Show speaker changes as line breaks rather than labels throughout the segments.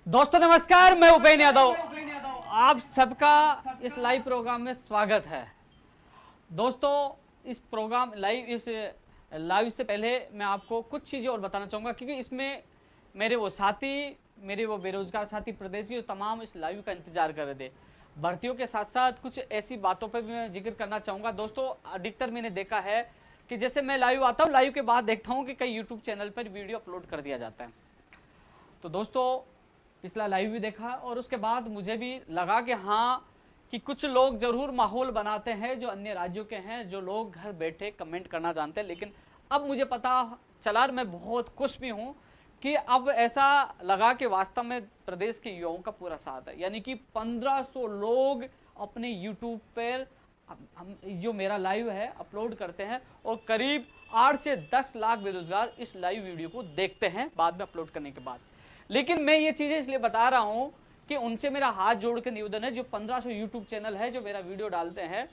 दोस्तों नमस्कार, मैं उपेंद्र यादव। आप सबका इस लाइव प्रोग्राम में स्वागत है। दोस्तों इस लाइव से पहले मैं आपको कुछ चीज़ें और बताना चाहूँगा, क्योंकि इसमें मेरे वो बेरोजगार साथी प्रदेश के तमाम इस लाइव का इंतजार कर रहे थे। भर्तियों के साथ साथ कुछ ऐसी बातों पर भी मैं जिक्र करना चाहूँगा। दोस्तों अधिकतर मैंने देखा है कि जैसे मैं लाइव आता हूँ, लाइव के बाद देखता हूँ कि कई यूट्यूब चैनल पर वीडियो अपलोड कर दिया जाता है। तो दोस्तों पिछला लाइव भी देखा और उसके बाद मुझे भी लगा कि हाँ, कि कुछ लोग जरूर माहौल बनाते हैं जो अन्य राज्यों के हैं, जो लोग घर बैठे कमेंट करना जानते हैं। लेकिन अब मुझे पता चला और मैं बहुत खुश भी हूँ कि अब ऐसा लगा कि वास्तव में प्रदेश के युवाओं का पूरा साथ है। यानी कि 1500 लोग अपने यूट्यूब पर जो मेरा लाइव है अपलोड करते हैं और करीब 8 से 10 लाख बेरोजगार इस लाइव वीडियो को देखते हैं बाद में अपलोड करने के बाद। लेकिन मैं ये चीजें इसलिए बता रहा हूं कि उनसे मेरा हाथ जोड़ के निवेदन है, जो 1500 यूट्यूब चैनल है जो मेरा वीडियो डालते हैं,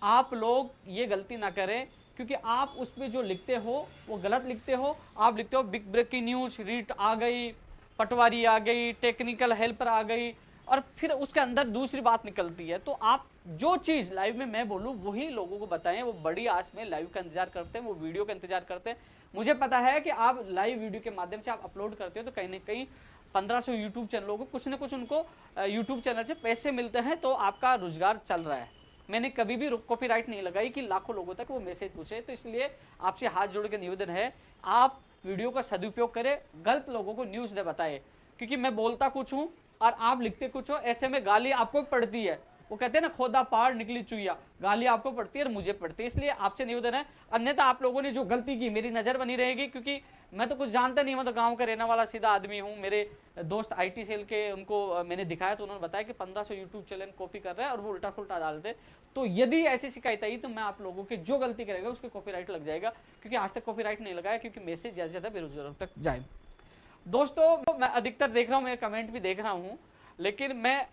आप लोग ये गलती ना करें, क्योंकि आप उसमें जो लिखते हो वो गलत लिखते हो। आप लिखते हो बिग ब्रेकिंग न्यूज, रीट आ गई, पटवारी आ गई, टेक्निकल हेल्पर आ गई, और फिर उसके अंदर दूसरी बात निकलती है। तो आप जो चीज लाइव में मैं बोलूं वही लोगों को बताएं। वो बड़ी आस में लाइव का इंतजार करते हैं, वो वीडियो का इंतजार करते हैं। मुझे पता है कि आप लाइव वीडियो के माध्यम से आप अपलोड करते हो तो कहीं ना कहीं 1500 यूट्यूब चैनलों को कुछ ना कुछ उनको यूट्यूब चैनल से पैसे मिलते हैं, तो आपका रोजगार चल रहा है। मैंने कभी भी कॉपीराइट नहीं लगाई कि लाखों लोगों तक वो मैसेज पूछे। तो इसलिए आपसे हाथ जोड़ के निवेदन है, आप वीडियो का सदुपयोग करें, गलत लोगों को न्यूज न बताए, क्योंकि मैं बोलता कुछ हूं और आप लिखते कुछ हो। ऐसे में गाली आपको पड़ती है। वो कहते हैं ना, खोदा पहाड़ निकली चुईया, गाली आपको पड़ती है और मुझे पड़ती है। इसलिए आपसे निवेदन है, अन्यथा आप लोगों ने जो गलती की मेरी नजर बनी रहेगी, क्योंकि मैं तो कुछ जानता नहीं, मैं तो गांव का रहने वाला सीधा आदमी हूं। मेरे दोस्त आईटी सेल के, उनको मैंने दिखाया तो उन्होंने बताया कि 1500 यूट्यूब चैनल कॉपी कर रहे हैं और वो उल्टा फुल्टा डालते। तो यदि ऐसी शिकायत आई तो मैं आप लोगों के जो गलती करेगा उसके कॉपीराइट लग जाएगा, क्योंकि आज तक कॉपीराइट नहीं लगाया, क्योंकि मैसेज ज्यादा से ज्यादा बेरोजगारों तक जाए। दोस्तों मैं अधिकतर देख रहा हूं, मैं कमेंट भी देख रहा हूं, लेकिन मैं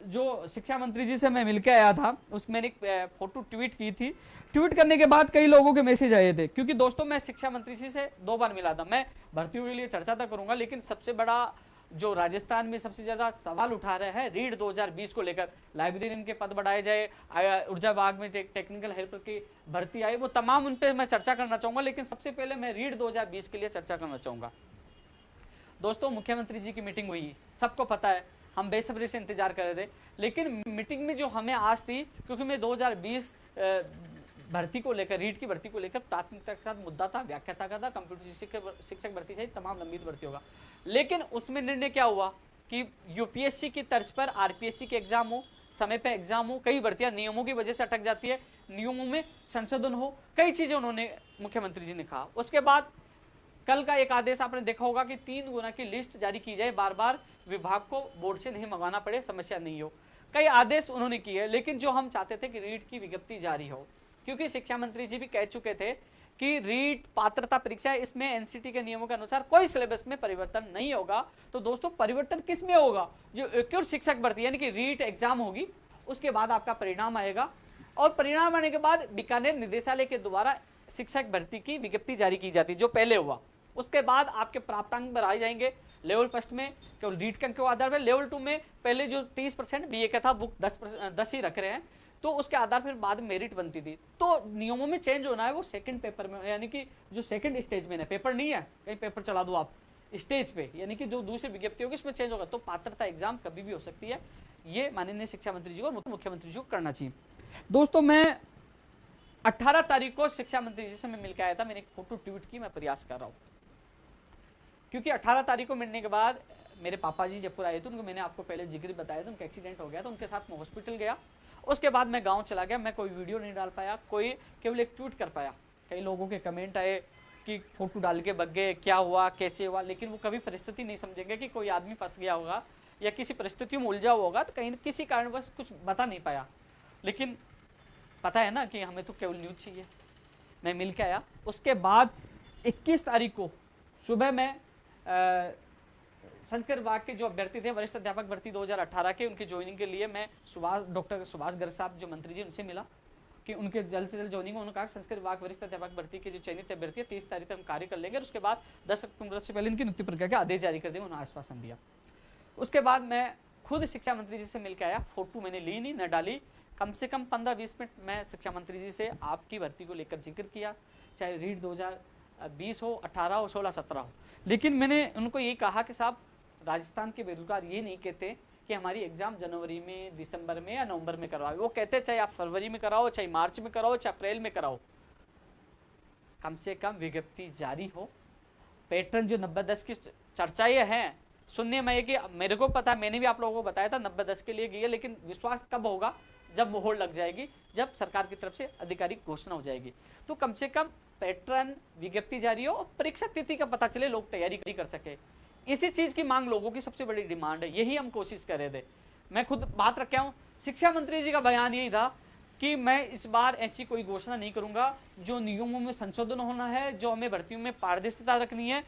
जो शिक्षा मंत्री जी से मैं मिलकर आया था, उसमें मैंने एक फोटो ट्वीट की थी। ट्वीट करने के बाद कई लोगों के मैसेज आए थे, क्योंकि दोस्तों मैं शिक्षा मंत्री जी से 2 बार मिला था। मैं भर्तियों के लिए चर्चा तो करूंगा, लेकिन सबसे बड़ा जो राजस्थान में सबसे ज्यादा सवाल उठा रहे हैं रीड 2020 को लेकर, लाइब्रेरियन के पद बढ़ाए जाए, ऊर्जा विभाग में टेक्निकल हेल्पर की भर्ती आई, वो तमाम उन पर मैं चर्चा करना चाहूंगा। लेकिन सबसे पहले मैं रीड 2020 के लिए चर्चा करना चाहूंगा। दोस्तों मुख्यमंत्री जी की मीटिंग हुई, सबको पता है, हम बेसब्री से इंतजार कर रहे थे। लेकिन मीटिंग में जो हमें आज थी, क्योंकि मैं 2020 भर्ती को लेकर, रीट की भर्ती को लेकर प्राथमिकता के साथ मुद्दा था, व्याख्याता का था, कंप्यूटर शिक्षक भर्ती सहित तमाम लंबित भर्ती होगा। लेकिन उसमें निर्णय क्या हुआ कि यूपीएससी की तर्ज पर आरपीएससी के एग्जाम हो, समय पे एग्जाम हो। कई भर्तियां नियमों की वजह से अटक जाती है, नियमों में संशोधन हो, कई चीजें उन्होंने मुख्यमंत्री जी ने कहा। उसके बाद कल का एक आदेश आपने देखा होगा कि 3 गुना की लिस्ट जारी की जाए, बार बार विभाग को बोर्ड से नहीं मंगाना पड़े, समस्या नहीं हो। कई आदेश उन्होंने किए, लेकिन जो हम चाहते थे कि रीट की विज्ञप्ति जारी हो, क्योंकि शिक्षा मंत्री जी भी कह चुके थे कि रीट पात्रता परीक्षा है, इसमें एनसीटी के नियमों के अनुसार कोई सिलेबस में परिवर्तन नहीं होगा। तो दोस्तों परिवर्तन किस में होगा? जो एक शिक्षक भर्ती यानी कि रीट एग्जाम होगी, उसके बाद आपका परिणाम आएगा, और परिणाम आने के बाद बीकानेर निदेशालय के द्वारा शिक्षक भर्ती की विज्ञप्ति जारी की जाती है, जो पहले हुआ। उसके बाद आपके प्राप्तांक बढ़ाए जाएंगे। लेवल फर्स्ट में केवल रीट के अंक के आधार पर, लेवल 2 में पहले जो 30% बीए का था वो 10 ही रख रहे हैं, तो उसके आधार पर बाद में मेरिट बनती थी। तो नियमों में चेंज होना है वो सेकंड पेपर में, यानी कि जो सेकंड स्टेज में है, पेपर नहीं है कहीं पेपर चला दो आप, स्टेज पे, यानी कि जो दूसरी विज्ञप्ति होगी इसमें चेंज होगा। तो पात्रता एग्जाम कभी भी हो सकती है, ये माननीय शिक्षा मंत्री जी को और मुख्यमंत्री जी को करना चाहिए। दोस्तों मैं 18 तारीख को शिक्षा मंत्री जी से मैं मिलकर आया था, मैंने एक फोटो ट्वीट की, मैं प्रयास कर रहा हूँ, क्योंकि 18 तारीख को मिलने के बाद मेरे पापा जी जयपुर आए थे, उनको मैंने आपको पहले जिक्र बताया था, उनका एक्सीडेंट हो गया था, उनके साथ मैं हॉस्पिटल गया। उसके बाद मैं गांव चला गया, मैं कोई वीडियो नहीं डाल पाया, कोई केवल एक ट्वीट कर पाया। कई लोगों के कमेंट आए कि फोटो डाल के बग गए, क्या हुआ, कैसे हुआ, लेकिन वो कभी परिस्थिति नहीं समझेंगे कि कोई आदमी फंस गया होगा या किसी परिस्थिति में उलझा होगा, तो कहीं किसी कारणवश कुछ बता नहीं पाया। लेकिन पता है ना कि हमें तो केवल न्यूज चाहिए। मैं मिल के आया। उसके बाद 21 तारीख को सुबह में संस्कृत विभाग के जो अभ्यर्थी थे, वरिष्ठ अध्यापक भर्ती 2018 के, उनकी ज्वाइनिंग के लिए मैं डॉक्टर सुभाष गर्ग साहब जो मंत्री जी, उनसे मिला कि उनके जल्द से जल्द ज्वाइनिंग। उन्होंने कहा संस्कृत विभाग वरिष्ठ अध्यापक भर्ती के जो चयनित अभ्यर्थी है 30 तारीख तक हम कार्य कर लेंगे, और उसके बाद 10 अक्टूबर से पहले इनकी नियुक्ति प्रक्रिया के आदेश जारी कर देंगे, उन्होंने आश्वासन दिया। उसके बाद मैं खुद शिक्षा मंत्री जी से मिलकर आया, फोटो मैंने ली नहीं, न डाली, कम से कम 15-20 मिनट मैं शिक्षा मंत्री जी से आपकी भर्ती को लेकर जिक्र किया, चाहे रीट 2020 हो, 18 हो, 16, 17 हो। लेकिन मैंने उनको ये कहा कि साहब राजस्थान के बेरोजगार ये नहीं कहते कि हमारी एग्जाम जनवरी में, दिसंबर में या नवंबर में करवाओ, वो कहते चाहे आप फरवरी में कराओ, चाहे मार्च में कराओ, चाहे अप्रैल में कराओ, कम से कम विज्ञप्ति जारी हो। पैटर्न जो 90-10 की चर्चाएं हैं सुनने में, कि मेरे को पता है, मैंने भी आप लोगों को बताया था 90-10 के लिए गई है, लेकिन विश्वास कब होगा, जब मोहर लग जाएगी, जब सरकार की तरफ से आधिकारिक घोषणा हो जाएगी। तो कम से कम पैटर्न, विज्ञप्ति जारी हो और परीक्षा तिथि का पता चले, लोग तैयारी कर सके। इसी चीज की मांग लोगों की सबसे बड़ी डिमांड है, यही हम कोशिश कर रहे थे। मैं खुद बात रखा हूँ, शिक्षा मंत्री जी का बयान यही था कि मैं इस बार ऐसी कोई घोषणा नहीं करूंगा, जो नियमों में संशोधन होना है, जो हमें भर्तियों में पारदर्शिता रखनी है,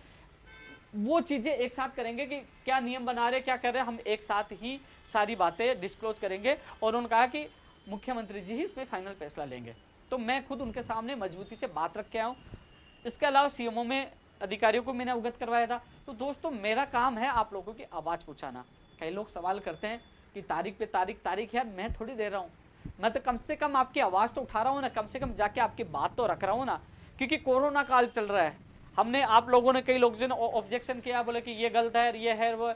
वो चीजें एक साथ करेंगे कि क्या नियम बना रहे, क्या कर रहे हैं, हम एक साथ ही सारी बातें डिस्क्लोज करेंगे। और उन्होंने कहा कि मुख्यमंत्री जी ही इसमें फाइनल फैसला लेंगे। तो मैं खुद उनके सामने मजबूती से बात रख के आया हूँ। इसके अलावा सीएमओ में अधिकारियों को मैंने अवगत करवाया था। तो दोस्तों मेरा काम है आप लोगों की आवाज़ पहुँचाना। कई लोग सवाल करते हैं कि तारीख पे तारीख, यार मैं थोड़ी दे रहा हूँ, मैं तो कम से कम आपकी आवाज़ तो उठा रहा हूँ ना, कम से कम जाके आपकी बात तो रख रहा हूँ ना, क्योंकि कोरोना काल चल रहा है। हमने, आप लोगों ने, कई लोग जो ऑब्जेक्शन किया, बोले कि ये गलत है, ये है वो,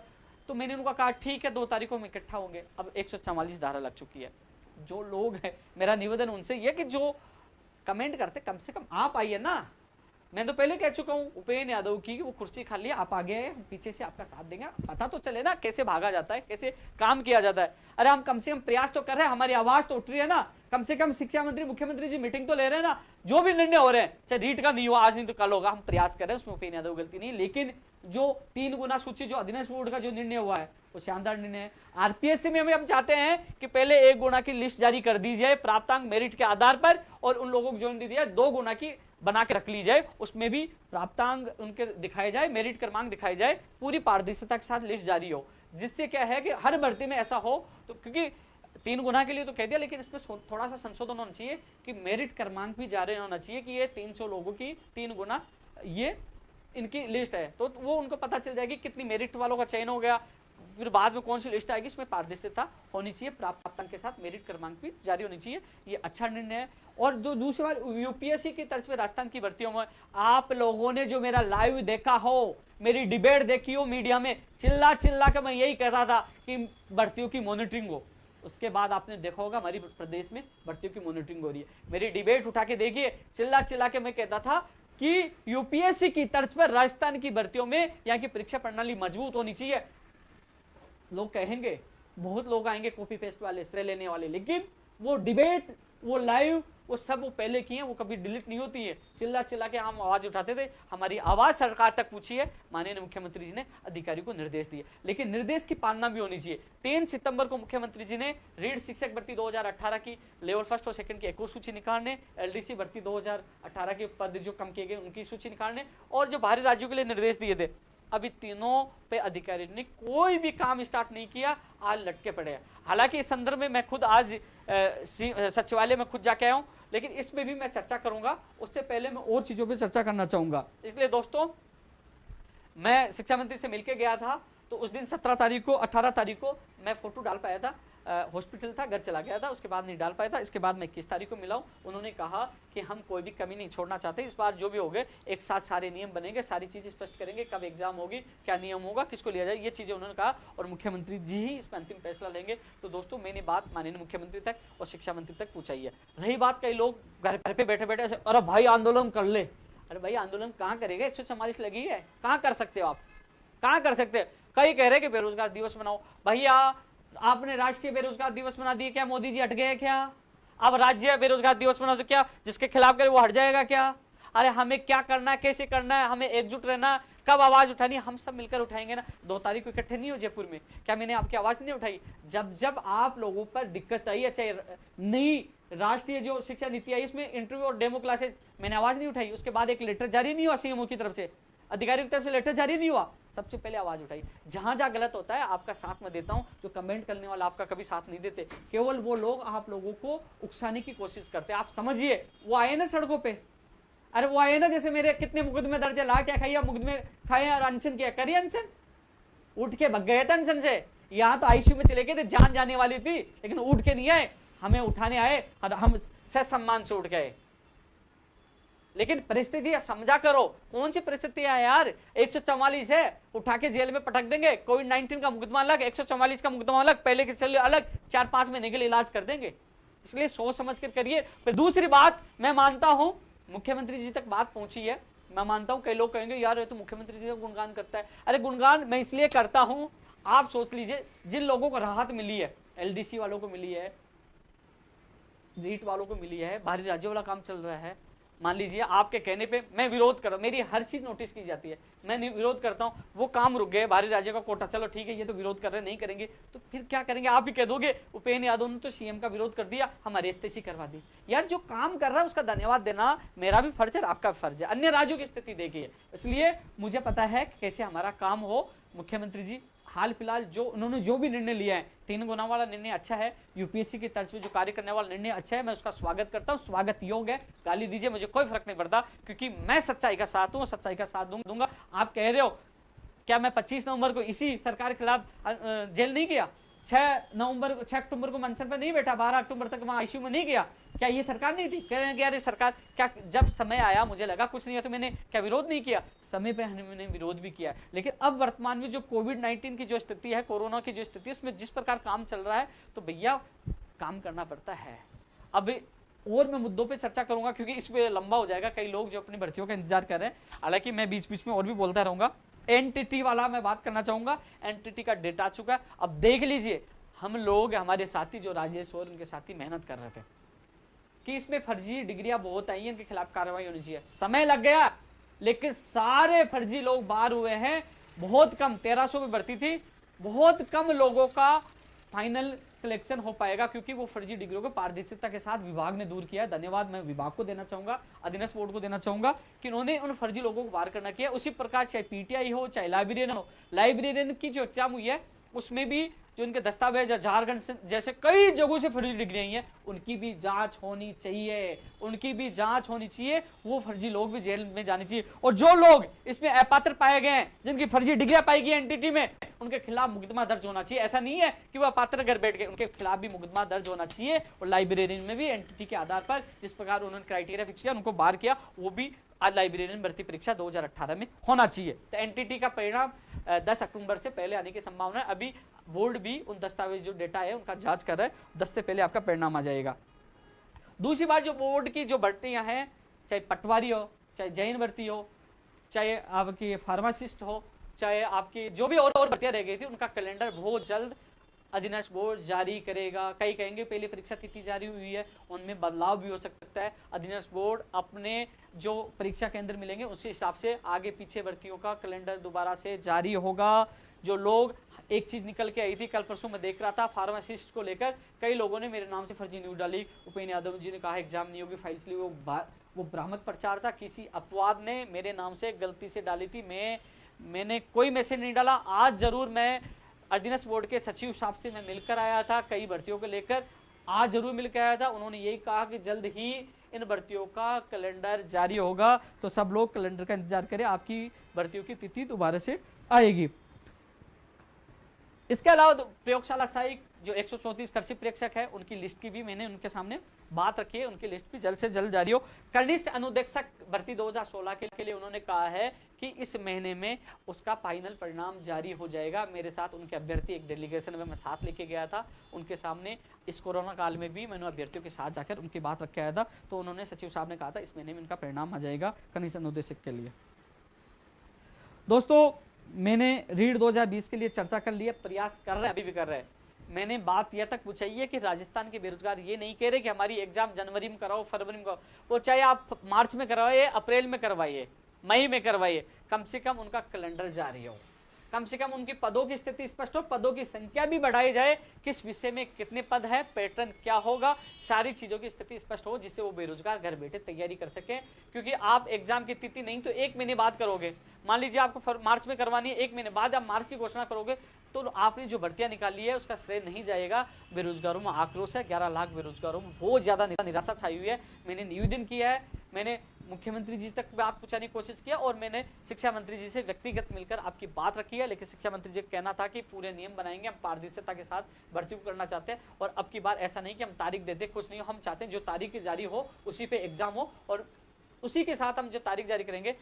तो मैंने उनको कहा ठीक है 2 तारीख को हम इकट्ठा होंगे। अब 144 धारा लग चुकी है। जो लोग हैं, मेरा निवेदन उनसे ये कि जो कमेंट करते कम से कम आप आइए ना। मैं तो पहले कह चुका हूँ उपेंद्र यादव की कि वो कुर्सी खाली है, आप आगे आए, हम पीछे से आपका साथ देंगे, पता तो चले ना कैसे भागा जाता है, कैसे काम किया जाता है। अरे हम कम से कम प्रयास तो कर रहे हैं, हमारी आवाज तो उठ रही है ना, कम से कम शिक्षा मंत्री, मुख्यमंत्री जी मीटिंग तो ले रहे हैं ना, जो भी निर्णय हो रहे हैं, चाहे रीट का नहीं हुआ आज नहीं तो कल होगा, हम प्रयास कर रहे हैं, उसमें उपेंद्र यादव गलती नहीं। लेकिन जो 3 गुना सूची, जो अधीनस्थ बोर्ड का जो निर्णय हुआ है वो शानदार निर्णय है। आरपीएससी में हम चाहते हैं कि पहले 1 गुना की लिस्ट जारी कर दी जाए प्राप्तांक मेरिट के आधार पर, और उन लोगों को जो दी जाए 2 गुना की बना के रख ली जाए, उसमें भी प्राप्तांक उनके दिखाए जाए, मेरिट क्रमांक दिखाए जाए, पूरी पारदर्शिता के साथ लिस्ट जारी हो, जिससे क्या है कि हर भर्ती में ऐसा हो। तो क्योंकि 3 गुना के लिए तो कह दिया, लेकिन इसमें थोड़ा सा संशोधन होना चाहिए कि मेरिट क्रमांक भी जारी होना चाहिए कि ये 300 लोगों की 3 गुना ये इनकी लिस्ट है, तो वो उनको पता चल जाएगी कितनी मेरिट वालों का चयन हो गया, फिर बाद में कौन सी लिस्ट आएगी, इसमें पारदर्शिता होनी चाहिए, प्राप्तांक के साथ मेरिट क्रमांक भी जारी होनी चाहिए। ये अच्छा निर्णय है। और जो दूसरी बात, यूपीएससी की तर्ज पे राजस्थान की भर्तियों में आप लोगों ने जो मेरा लाइव देखा हो, मेरी डिबेट देखी हो मीडिया में, चिल्ला चिल्ला के मैं यही कह रहा था कि भर्तियों की मॉनिटरिंग हो, उसके बाद आपने देखा होगा हमारी प्रदेश में भर्तियों की मॉनिटरिंग हो रही है। मेरी डिबेट उठा के देखिए, चिल्ला चिल्ला के मैं कहता था कि यूपीएससी की तर्ज पर राजस्थान की भर्तियों में यहाँ की परीक्षा प्रणाली मजबूत होनी चाहिए। लोग कहेंगे, बहुत लोग आएंगे कॉपी पेस्ट वाले, श्रेय लेने वाले, लेकिन वो डिबेट, वो लाइव, वो सब वो पहले किए हैं, वो कभी डिलीट नहीं होती है। चिल्ला चिल्ला के हम आवाज उठाते थे, हमारी आवाज सरकार तक पूछी है, माननीय मुख्यमंत्री जी ने अधिकारियों को निर्देश दिए, लेकिन निर्देश की पालना भी होनी चाहिए। 3 सितंबर को मुख्यमंत्री जी ने रीढ़ शिक्षक भर्ती 2018 की लेवल 1 और 2 की एक और सूची निकालने, एलडीसी भर्ती 2018 के पद जो कम किए गए उनकी सूची निकालने, और जो बाहरी राज्यों के लिए निर्देश दिए थे, अभी तीनों पे अधिकारी ने कोई भी काम स्टार्ट नहीं किया, आज लटके पड़े हैं। हालांकि इस संदर्भ में मैं खुद आज सचिवालय में खुद जाके आया हूं, लेकिन इसमें भी मैं चर्चा करूंगा। उससे पहले मैं और चीजों पे चर्चा करना चाहूंगा। इसलिए दोस्तों, मैं शिक्षा मंत्री से मिलके गया था, तो उस दिन 17 तारीख को, 18 तारीख को मैं फोटो डाल पाया था, हॉस्पिटल था, घर चला गया था, उसके बाद नहीं डाल पाया था। इसके बाद मैं 21 तारीख को मिला हूं, उन्होंने कहा कि हम कोई भी कमी नहीं छोड़ना चाहते, इस बार जो भी हो गए एक साथ सारे नियम बनेंगे, सारी चीजें स्पष्ट करेंगे, कब एग्जाम होगी, क्या नियम होगा, किसको लिया जाए, ये चीजें उन्होंने कहा, और मुख्यमंत्री जी ही इसमें अंतिम फैसला लेंगे। तो दोस्तों मैंने बात माननीय मुख्यमंत्री तक और शिक्षा मंत्री तक पहुंचाई है। रही बात, कई लोग घर पे बैठे बैठे अरे भाई आंदोलन कर ले, अरे भाई आंदोलन कहाँ करेगा, 144 लगी है, कहाँ कर सकते हो आप, कहाँ कर सकते हो। कई कह रहे कि बेरोजगार दिवस मनाओ, भैया आपने राष्ट्रीय बेरोजगार दिवस मना दिए, क्या मोदी जी हट गए क्या? अब राज्य बेरोजगार दिवस मना तो क्या जिसके खिलाफ करे वो हट जाएगा क्या? अरे हमें क्या करना है, कैसे करना है, हमें एकजुट रहना, कब आवाज उठानी, हम सब मिलकर उठाएंगे ना। 2 तारीख को इकट्ठे नहीं हो जयपुर में, क्या मैंने आपकी आवाज नहीं उठाई? जब जब आप लोगों पर दिक्कत आई है, चाहे नई राष्ट्रीय जो शिक्षा नीति आई इसमें इंटरव्यू और डेमो क्लासेस, मैंने आवाज नहीं उठाई। उसके बाद एक लेटर जारी नहीं हुआ सीएमओ की तरफ से, अधिकारियों की तरफ से लेटर जारी नहीं हुआ, सबसे पहले आवाज उठाई। जहां जहां गलत होता है आपका साथ में देता हूं, जो कमेंट करने वाला आपका कभी साथ नहीं देते, केवल वो लोग आप लोगों को उकसाने की कोशिश करते हैं। आप समझिए, वो आए ना सड़कों पे, अरे वो आए ना, जैसे मेरे कितने मुकदमे दर्ज है, ला क्या खाइया, मुकदमे खाए और अनशन किया, करिए अनशन, उठ के भग गए थे अनशन से, यहाँ तो आईसीयू में चले गए थे, जान जाने वाली थी, लेकिन उठ के नहीं आए, हमें उठाने आए और हम सम्मान से उठ गए। लेकिन परिस्थिति समझा करो, कौन सी परिस्थिति है यार, 144 है, उठा के जेल में पटक देंगे, कोविड-19 का मुकदमा अलग, 144 का मुकदमा अलग, पहले के चलिए अलग, 4-5 महीने के लिए इलाज कर देंगे। इसलिए सोच समझ कर करिए। फिर दूसरी बात, मैं मानता हूं मुख्यमंत्री जी तक बात पहुंची है, मैं मानता हूं कई लोग कहेंगे यार ये तो मुख्यमंत्री जी का गुणगान करता है। अरे गुणगान मैं इसलिए करता हूं, आप सोच लीजिए जिन लोगों को राहत मिली है, एलडीसी वालों को मिली है, रीट वालों को मिली है, बाहरी राज्यों वाला काम चल रहा है, मान लीजिए आपके कहने पे मैं विरोध कर रहा हूं, मेरी हर चीज नोटिस की जाती है, मैं विरोध करता हूं, वो काम रुक गए, बाहरी राज्य का कोटा, चलो ठीक है ये तो विरोध कर रहे हैं, नहीं करेंगे तो फिर क्या करेंगे, आप ही कह दोगे उपेंद्र यादव ने तो सीएम का विरोध कर दिया, हमारे इस्तीफे करवा दी। यार जो काम कर रहा है उसका धन्यवाद देना मेरा भी फर्ज है, आपका फर्ज है। अन्य राज्यों की स्थिति देखिए, इसलिए मुझे पता है कि कैसे हमारा काम हो। मुख्यमंत्री जी हाल फिलहाल जो उन्होंने जो भी निर्णय लिया है, 3 गुना वाला निर्णय अच्छा है, यूपीएससी की तर्ज पे जो कार्य करने वाला निर्णय अच्छा है, मैं उसका स्वागत करता हूं, स्वागत योग्य है, गाली दीजिए मुझे कोई फर्क नहीं पड़ता, क्योंकि मैं सच्चाई का साथ हूं, सच्चाई का साथ दूंगा। आप कह रहे हो क्या मैं 25 नवंबर को इसी सरकार के खिलाफ जेल नहीं गया, 6 अक्टूबर को मनसन पे नहीं बैठा, 12 अक्टूबर तक वहां आईसीयू में नहीं गया, क्या ये सरकार नहीं थी? कह रहे हैं कि यार ये सरकार, क्या जब समय आया मुझे लगा कुछ नहीं है तो मैंने क्या विरोध नहीं किया? समय पे हमने विरोध भी किया। लेकिन अब वर्तमान में जो कोविड-19 की जो स्थिति है, कोरोना की जो स्थिति है, उसमें जिस प्रकार काम चल रहा है तो भैया काम करना पड़ता है। अब और मैं मुद्दों पे चर्चा करूंगा क्योंकि इस पे लंबा हो जाएगा, कई लोग जो अपनी भर्तियों का इंतजार कर रहे हैं, हालांकि मैं बीच बीच में और भी बोलता रहूंगा। एनटीटी वाला मैं बात करना चाहूंगा, एनटीटी का डेटा आ चुका है। अब देख लीजिए, हम लोग हमारे साथी जो राजेश और उनके साथी मेहनत कर रहे थे कि इसमें फर्जी डिग्रियां बहुत आई हैं, इनके खिलाफ कार्रवाई होनी चाहिए, समय लग गया, लेकिन सारे फर्जी लोग बाहर हुए हैं। बहुत कम 1300 में भर्ती थी, बहुत कम लोगों का फाइनल सिलेक्शन हो पाएगा क्योंकि वो फर्जी डिग्रियों को पारदर्शिता के साथ विभाग ने दूर किया है। धन्यवाद मैं विभाग को देना चाहूंगा, अधीनस्थ बोर्ड को देना चाहूंगा कि उन्होंने उन फर्जी लोगों को बाहर करना किया। उसी प्रकार चाहे पीटीआई हो, चाहे लाइब्रेरियन हो, लाइब्रेरियन की जो एग्जाम हुई है उसमें भी जो इनके दस्तावेज झारखंड जैसे कई जगहों से फर्जी डिग्रियां आई हैं, उनकी भी जांच होनी चाहिए, उनकी भी जांच होनी चाहिए। वो फर्जी लोग भी जेल में जाने चाहिए, और जो लोग इसमें अपात्र पाए गए हैं, जिनकी फर्जी डिग्रियां पाई गई एनटीटी में, उनके खिलाफ मुकदमा दर्ज होना चाहिए। ऐसा नहीं है कि वो अपात्र घर बैठ गए, उनके खिलाफ भी मुकदमा दर्ज होना चाहिए। और लाइब्रेरियन में भी एनटीटी के आधार पर जिस प्रकार उन्होंने क्राइटेरिया फिक्स किया, उनको बाहर किया, वो भी आज लाइब्रेरियन भर्ती परीक्षा 2018 में होना चाहिए। तो एनटीटी का परिणाम 10 अक्टूबर से पहले आने की संभावना है। अभी बोर्ड भी उन दस्तावेज जो डेटा है उनका जांच कर रहा है, 10 से पहले आपका परिणाम आ जाएगा। दूसरी बात, जो बोर्ड की जो भर्तियां हैं, चाहे पटवारी हो, चाहे जैन भर्ती हो, चाहे आपकी फार्मासिस्ट हो, चाहे आपकी जो भी और भर्तियां रह गई थी, उनका कैलेंडर बहुत जल्द अधीनस्थ बोर्ड जारी करेगा। कई कहेंगे पहली परीक्षा तिथि जारी हुई है, उनमें बदलाव भी हो सकता है। अधीनस्थ बोर्ड अपने जो परीक्षा केंद्र मिलेंगे उसी हिसाब से आगे पीछे भर्तियों का कैलेंडर दोबारा से जारी होगा। जो लोग, एक चीज निकल के आई थी कल परसों मैं देख रहा था, फार्मासिस्ट को लेकर कई लोगों ने मेरे नाम से फर्जी न्यूज डाली। उपेंद्र यादव जी ने कहा एग्जाम नहीं होगी, फाइल चली, वो भ्रामक प्रचार था, किसी अपवाद ने मेरे नाम से गलती से डाली थी। मैंने कोई मैसेज नहीं डाला। आज जरूर मैं अधीनस्थ बोर्ड के सचिव साहब से मैं मिलकर आया था, कई भर्तियों को लेकर आज जरूर मिलकर आया था। उन्होंने यही कहा कि जल्द ही इन भर्तियों का कैलेंडर जारी होगा, तो सब लोग कैलेंडर का इंतजार करें, आपकी भर्तियों की तिथि दोबारा से आएगी। इसके अलावा प्रयोगशाला सहायक जो 134 कृषि प्रेक्षक है, उनकी लिस्ट की भी मैंने उनके सामने बात रखी है, उनकी लिस्ट भी जल्द से जल्द जारी हो। कनिष्ठ अनुदेशक भर्ती 2016 के लिए उन्होंने कहा है कि इस महीने में उसका फाइनल परिणाम जारी हो जाएगा। मेरे साथ उनके अभ्यर्थी एक डेलीगेशन में मैं साथ लेके गया था, उनके सामने इस कोरोना काल में भी मैंने अभ्यर्थियों के साथ जाकर उनकी बात रख के आया था, तो उन्होंने सचिव साहब ने कहा था इस महीने में उनका परिणाम आ जाएगा कनिष्ठ अनुदेशक के लिए। दोस्तों, मैंने रीड 2020 के लिए चर्चा कर लिया, प्रयास कर रहे हैं, अभी भी कर रहे हैं। मैंने बात यह तक पूछी है कि राजस्थान के बेरोजगार ये नहीं कह रहे कि हमारी एग्जाम जनवरी में कराओ, फरवरी में कराओ, वो चाहे आप मार्च में करवाइए, अप्रैल में करवाइए, मई में करवाइए, कम से कम उनका कैलेंडर जारी हो, कम से कम उनकी पदों की स्थिति स्पष्ट हो, पदों की संख्या भी बढ़ाई जाए, किस विषय में कितने पद है, पैटर्न क्या होगा, सारी चीजों की स्थिति स्पष्ट हो, जिससे वो बेरोजगार घर बैठे तैयारी कर सके। क्योंकि आप एग्जाम की तिथि नहीं तो 1 महीने बाद करोगे, मान लीजिए आपको मार्च में करवानी है, 1 महीने बाद आप मार्च की घोषणा करोगे, तो आपने जो भर्तियां निकाली है उसका श्रेय नहीं जाएगा। बेरोजगारों में आक्रोश है, 11 लाख बेरोजगारों में बहुत ज्यादा निराशा छाई हुई है। मैंने निवेदन किया है मैंने मुख्यमंत्री जी तक बात पहुंचाने की कोशिश किया और मैंने शिक्षा मंत्री जी से व्यक्तिगत मिलकर आपकी बात रखी है, लेकिन शिक्षा मंत्री जी का कहना था कि पूरे नियम बनाएंगे, हम पारदर्शिता के साथ भर्ती को करना चाहते हैं और अब की बार ऐसा नहीं कि हम तारीख दे दें, कुछ नहीं, हम चाहते हैं जो तारीख जारी हो उसी पे एग्जाम हो और उसी के साथ हम जो तारीख जारी करेंगे,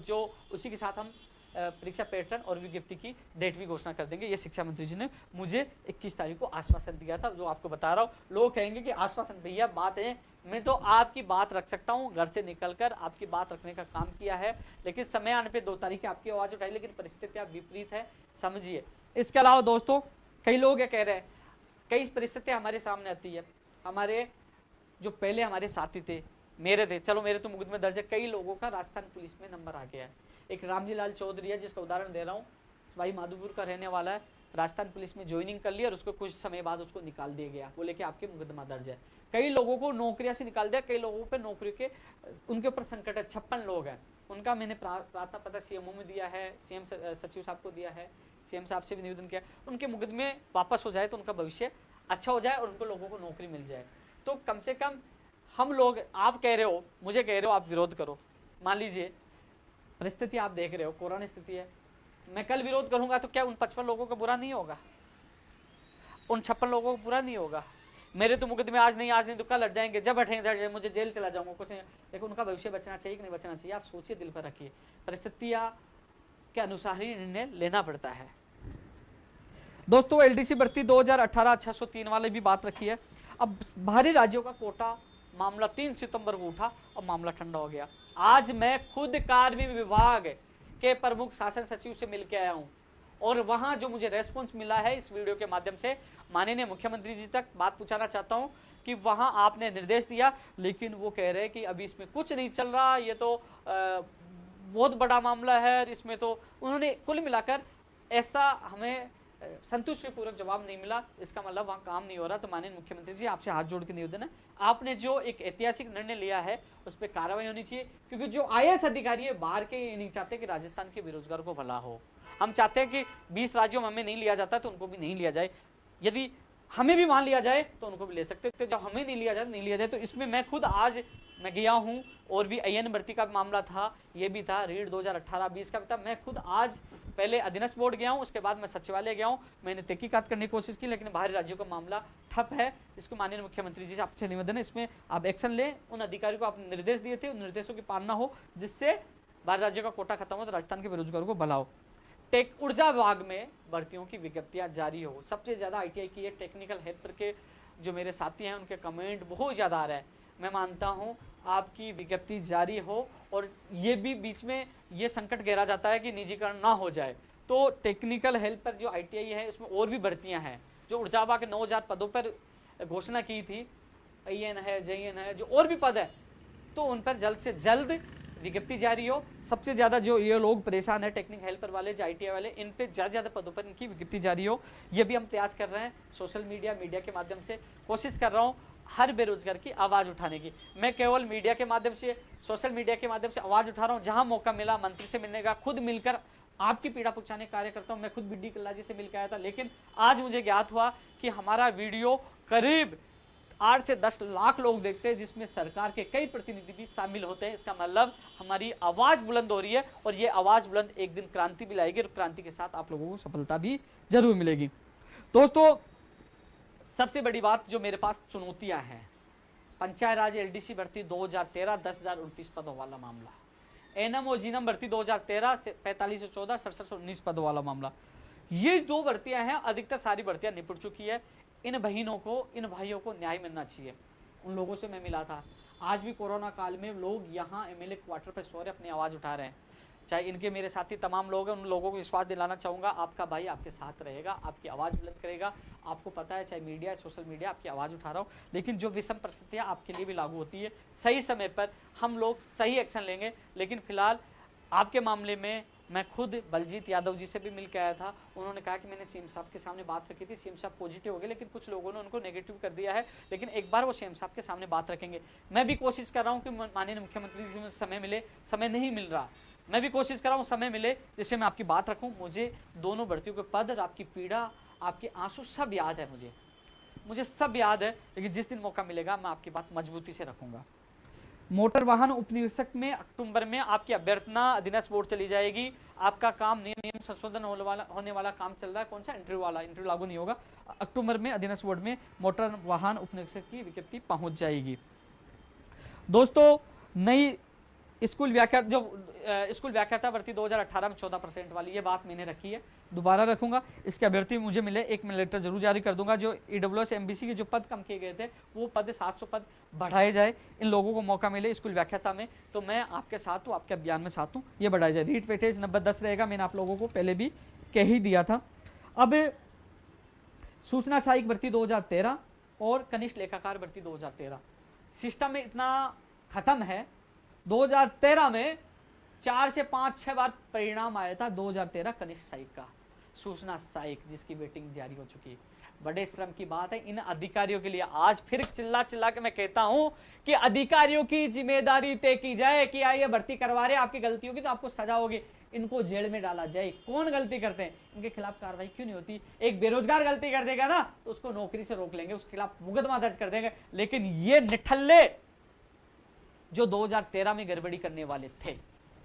जो उसी के साथ हम परीक्षा पैटर्न और विज्ञप्ति की डेट भी घोषणा कर देंगे। ये शिक्षा मंत्री जी ने मुझे 21 तारीख को आश्वासन दिया था, जो आपको बता रहा हूँ। लोग कहेंगे कि आश्वासन भैया बात है, मैं तो आपकी बात रख सकता हूँ, घर से निकलकर आपकी बात रखने का काम किया है, लेकिन समय आने पे 2 तारीख की आपकी आवाज उठाई, लेकिन परिस्थितियां विपरीत है, समझिए। इसके अलावा दोस्तों कई लोग ये कह रहे हैं, कई परिस्थितियां हमारे सामने आती है, हमारे जो पहले हमारे साथी थे, मेरे थे, चलो मेरे तो मुकदमे दर्ज है, कई लोगों का राजस्थान पुलिस में नंबर आ गया है। एक रामजी लाल चौधरी है जिसका उदाहरण दे रहा हूँ, सवाई माधोपुर का रहने वाला है, राजस्थान पुलिस में ज्वाइनिंग कर लिया और उसको कुछ समय बाद उसको निकाल दिया गया, बोले कि आपके मुकदमा दर्ज है। कई लोगों को नौकरियां से निकाल दिया, कई लोगों पे नौकरी के उनके ऊपर संकट है। 56 लोग हैं, उनका मैंने प्रार्थना पत्र सीएमओ में दिया है, सीएम सचिव साहब को दिया है, सीएम साहब से भी निवेदन किया, उनके मुकदमे वापस हो जाए तो उनका भविष्य अच्छा हो जाए और उनको लोगों को नौकरी मिल जाए। तो कम से कम हम लोग, आप कह रहे हो, मुझे कह रहे हो आप विरोध करो, मान लीजिए परिस्थिति आप देख रहे हो, कोरोना स्थिति है, मैं कल विरोध करूंगा तो क्या उन 55 लोगों का बुरा नहीं होगा, उन 56 लोगों को बुरा नहीं होगा? मेरे तो मुकदमे आज नहीं तो कल हट जाएंगे, जब हटेंगे मुझे जेल चला जाऊंगा, कुछ नहीं, लेकिन उनका भविष्य बचना चाहिए कि नहीं बचना चाहिए? आप सोचिए, दिल पर रखिए, परिस्थितियां के अनुसार ही निर्णय लेना पड़ता है। दोस्तों एलडीसी भर्ती 2018 603 वाले भी बात रखी है। अब बाहरी राज्यों का कोटा मामला 3 सितंबर को उठा और मामला ठंडा हो गया। आज मैं खुद कार्मिक विभाग के प्रमुख शासन सचिव से मिलकर आया हूं और वहां जो मुझे रेस्पॉन्स मिला है, इस वीडियो के माध्यम से माननीय मुख्यमंत्री जी तक बात पहुंचाना चाहता हूं कि वहां आपने निर्देश दिया, लेकिन वो कह रहे हैं कि अभी इसमें कुछ नहीं चल रहा, ये तो बहुत बड़ा मामला है, इसमें तो उन्होंने कुल मिलाकर ऐसा हमें संतुष्टिपूर्वक जवाब नहीं मिला। इसका मतलब वहां काम नहीं हो रहा। तो माननीय मुख्यमंत्री जी आपसे हाथ जोड़ के निवेदन है, आपने जो एक ऐतिहासिक निर्णय लिया है उस पर कार्रवाई होनी चाहिए, क्योंकि जो आईएएस अधिकारी है बाहर के ये नहीं चाहते कि राजस्थान के बेरोजगार को भला हो। हम चाहते हैं कि 20 राज्यों में हमें नहीं लिया जाता तो उनको भी नहीं लिया जाए, यदि हमें भी मान लिया जाए तो उनको भी ले सकते हैं। तो जब हमें नहीं लिया जाए तो इसमें मैं खुद आज मैं गया हूं, और भी आईएएन भर्ती का मामला था, ये भी था, रीड 2018-20 का भी था। मैं खुद आज पहले अधीनस्थ बोर्ड गया हूं, उसके बाद मैं सचिवालय गया हूं, मैंने तहकीकात करने की कोशिश की, लेकिन बाहरी राज्यों का मामला ठप है। इसको माननीय मुख्यमंत्री जी से आपसे निवेदन है, इसमें आप एक्शन लें। उन अधिकारियों को आपने निर्देश दिए थे, उन निर्देशों की पालना हो, जिससे बाहरी राज्यों का कोटा खत्म हो तो राजस्थान के बेरोजगारों को भला हो। ऊर्जा विभाग में भर्तियों की विज्ञप्तियां जारी हो। सबसे ज्यादा आईटीआई की है, टेक्निकल हेल्पर के जो मेरे साथी हैं उनके कमेंट बहुत ज्यादा आ रहा है। मैं मानता हूं आपकी विज्ञप्ति जारी हो, और ये भी बीच में ये संकट गहरा जाता है कि निजीकरण ना हो जाए। तो टेक्निकल हेल्पर जो आईटीआई है इसमें और भी भर्तियां हैं, जो ऊर्जा विभाग के 9000 पदों पर घोषणा की थी, आईएएन है, जेईएन है, जो और भी पद है, तो उन पर जल्द से जल्द विज्ञप्ति जारी हो। सबसे ज्यादा जो ये लोग परेशान है टेक्निकल हेल्पर वाले, जो आईटीआई वाले, इन पे ज्यादा पदों पर इनकी विज्ञप्ति जारी हो। ये भी हम प्रयास कर रहे हैं सोशल मीडिया के माध्यम से, कोशिश कर रहा हूँ हर बेरोजगार की आवाज उठाने की। मैं केवल मीडिया के माध्यम से, सोशल मीडिया के माध्यम से आवाज उठा रहा हूँ। जहां मौका मिला मंत्री से मिलने का, खुद मिलकर आपकी पीड़ा पहुंचाने का कार्य करता हूं। मैं खुद बीडी कल्ला जी से मिलकर आया था, लेकिन आज मुझे ज्ञात हुआ कि हमारा वीडियो करीब 8 से 10 लाख लोग देखते हैं, जिसमें सरकार के कई प्रतिनिधि भी शामिल होते हैं। इसका मतलब हमारी आवाज बुलंद हो रही है, और ये आवाज बुलंद एक दिन क्रांति भी लाएगी, और क्रांति के साथ आप लोगों को सफलता भी जरूर मिलेगी। दोस्तों सबसे बड़ी बात जो मेरे पास चुनौतियां हैं, पंचायत राज एलडीसी भर्ती 2013 10,029 पदों वाला मामला, एनएम और जीनम भर्ती 2013 से 45 से 14 67 से 19 पदों वाला मामला। ये 2 भर्तियां हैं, अधिकतर सारी भर्तियां निपट चुकी है। इन बहनों को, इन भाइयों को न्याय मिलना चाहिए। उन लोगों से मैं मिला था, आज भी कोरोना काल में लोग यहाँ एमएलए क्वार्टर पर सो रहे, अपनी आवाज उठा रहे हैं। चाहे इनके मेरे साथी तमाम लोग हैं, उन लोगों को विश्वास दिलाना चाहूँगा, आपका भाई आपके साथ रहेगा, आपकी आवाज़ बुलंद करेगा। आपको पता है, चाहे मीडिया, सोशल मीडिया, आपकी आवाज़ उठा रहा हूँ, लेकिन जो विषम परिस्थितियाँ आपके लिए भी लागू होती है, सही समय पर हम लोग सही एक्शन लेंगे। लेकिन फिलहाल आपके मामले में मैं खुद बलजीत यादव जी से भी मिल के आया था। उन्होंने कहा कि मैंने सीएम साहब के सामने बात रखी थी, सीएम साहब पॉजिटिव हो गए, लेकिन कुछ लोगों ने उनको नेगेटिव कर दिया है। लेकिन एक बार वो सीएम साहब के सामने बात रखेंगे। मैं भी कोशिश कर रहा हूँ कि माननीय मुख्यमंत्री जी मुझे समय मिले, समय नहीं मिल रहा, मैं भी कोशिश कर रहा हूँ समय मिले जिससे मैं आपकी बात रखूँ। मुझे दोनों भर्तियों के पद और आपकी पीड़ा, आपके आंसू सब याद है, मुझे सब याद है, लेकिन जिस दिन मौका मिलेगा मैं आपकी बात मजबूती से रखूँगा। मोटर वाहन उपनिरीक्षक में अक्टूबर में आपकी अभ्यर्थना अधीनस्थ बोर्ड चली जाएगी। आपका काम नियम संशोधन होने वाला काम चल रहा है। कौन सा? इंटरव्यू वाला। इंटरव्यू लागू नहीं होगा। अक्टूबर में अधीनस्थ बोर्ड में मोटर वाहन उपनिरीक्षक की विज्ञप्ति पहुंच जाएगी। दोस्तों, नई स्कूल व्याख्याता भर्ती 2018 में 14% वाली, ये बात मैंने रखी है, दोबारा रखूंगा। इसके अभ्यर्थी मुझे मिले, एक मैं लेटर जरूर जारी कर दूंगा। जो EWS MBC के जो पद कम किए गए थे वो पद 700 पद बढ़ाए जाए, इन लोगों को मौका मिले स्कूल व्याख्याता में, तो मैं आपके साथ हूँ, आपके अभियान में साथ हूँ, ये बढ़ाया जाए। रीट वेटेज 90-10 रहेगा, मैंने आप लोगों को पहले भी कह ही दिया था। अब सूचना सहायक भर्ती 2013 और कनिष्ठ लेखाकार भर्ती 2013, सिस्टम में इतना खत्म है। 2013 में 4 से 5-6 बार परिणाम आया था। 2013 कनिष्ठ सहायक का, सूचना सहायक जिसकी वेटिंग जारी हो चुकी है। बड़े श्रम की बात है इन अधिकारियों के लिए। आज फिर चिल्ला चिल्ला के मैं कहता हूं कि अधिकारियों की जिम्मेदारी तय की जाए कि ये भर्ती करवा रहे, आपकी गलती होगी तो आपको सजा होगी, इनको जेल में डाला जाए। कौन गलती करते हैं, इनके खिलाफ कार्रवाई क्यों नहीं होती? एक बेरोजगार गलती कर देगा ना तो उसको नौकरी से रोक लेंगे, उसके खिलाफ मुकदमा दर्ज कर देंगे। लेकिन ये निठल्ले जो 2013 में गड़बड़ी करने वाले थे,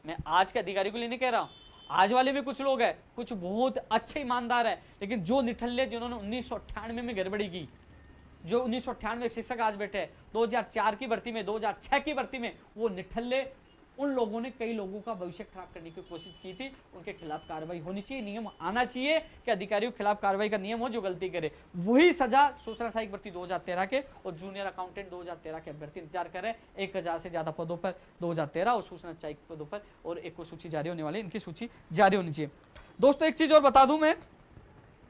मैं आज के अधिकारी को लिए नहीं कह रहा हूं, आज वाले में कुछ लोग हैं, कुछ बहुत अच्छे ईमानदार है, लेकिन जो निठल्ले जिन्होंने 1998 में गड़बड़ी की, जो 1998 शिक्षक आज बैठे हैं, 2004 की भर्ती में, 2006 की भर्ती में, वो निठल्ले, उन लोगों ने कई लोगों का भविष्य खराब करने की कोशिश की थी। उनके खिलाफ कार्रवाई होनी चाहिए। नियम आना चाहिए कि अधिकारियों के खिलाफ कार्रवाई का नियम हो, जो गलती करे वही सजा। सूचना सहायक भर्ती 2013 के और जूनियर अकाउंटेंट 2013 के अभ्यर्थी इंतजार कर रहे हैं। 1000 से ज्यादा पदों पर 2013 और सूचना सहायक पदों पर, और एक और सूची जारी होने वाली, इनकी सूची जारी होनी चाहिए। दोस्तों, एक चीज और बता दूं मैं,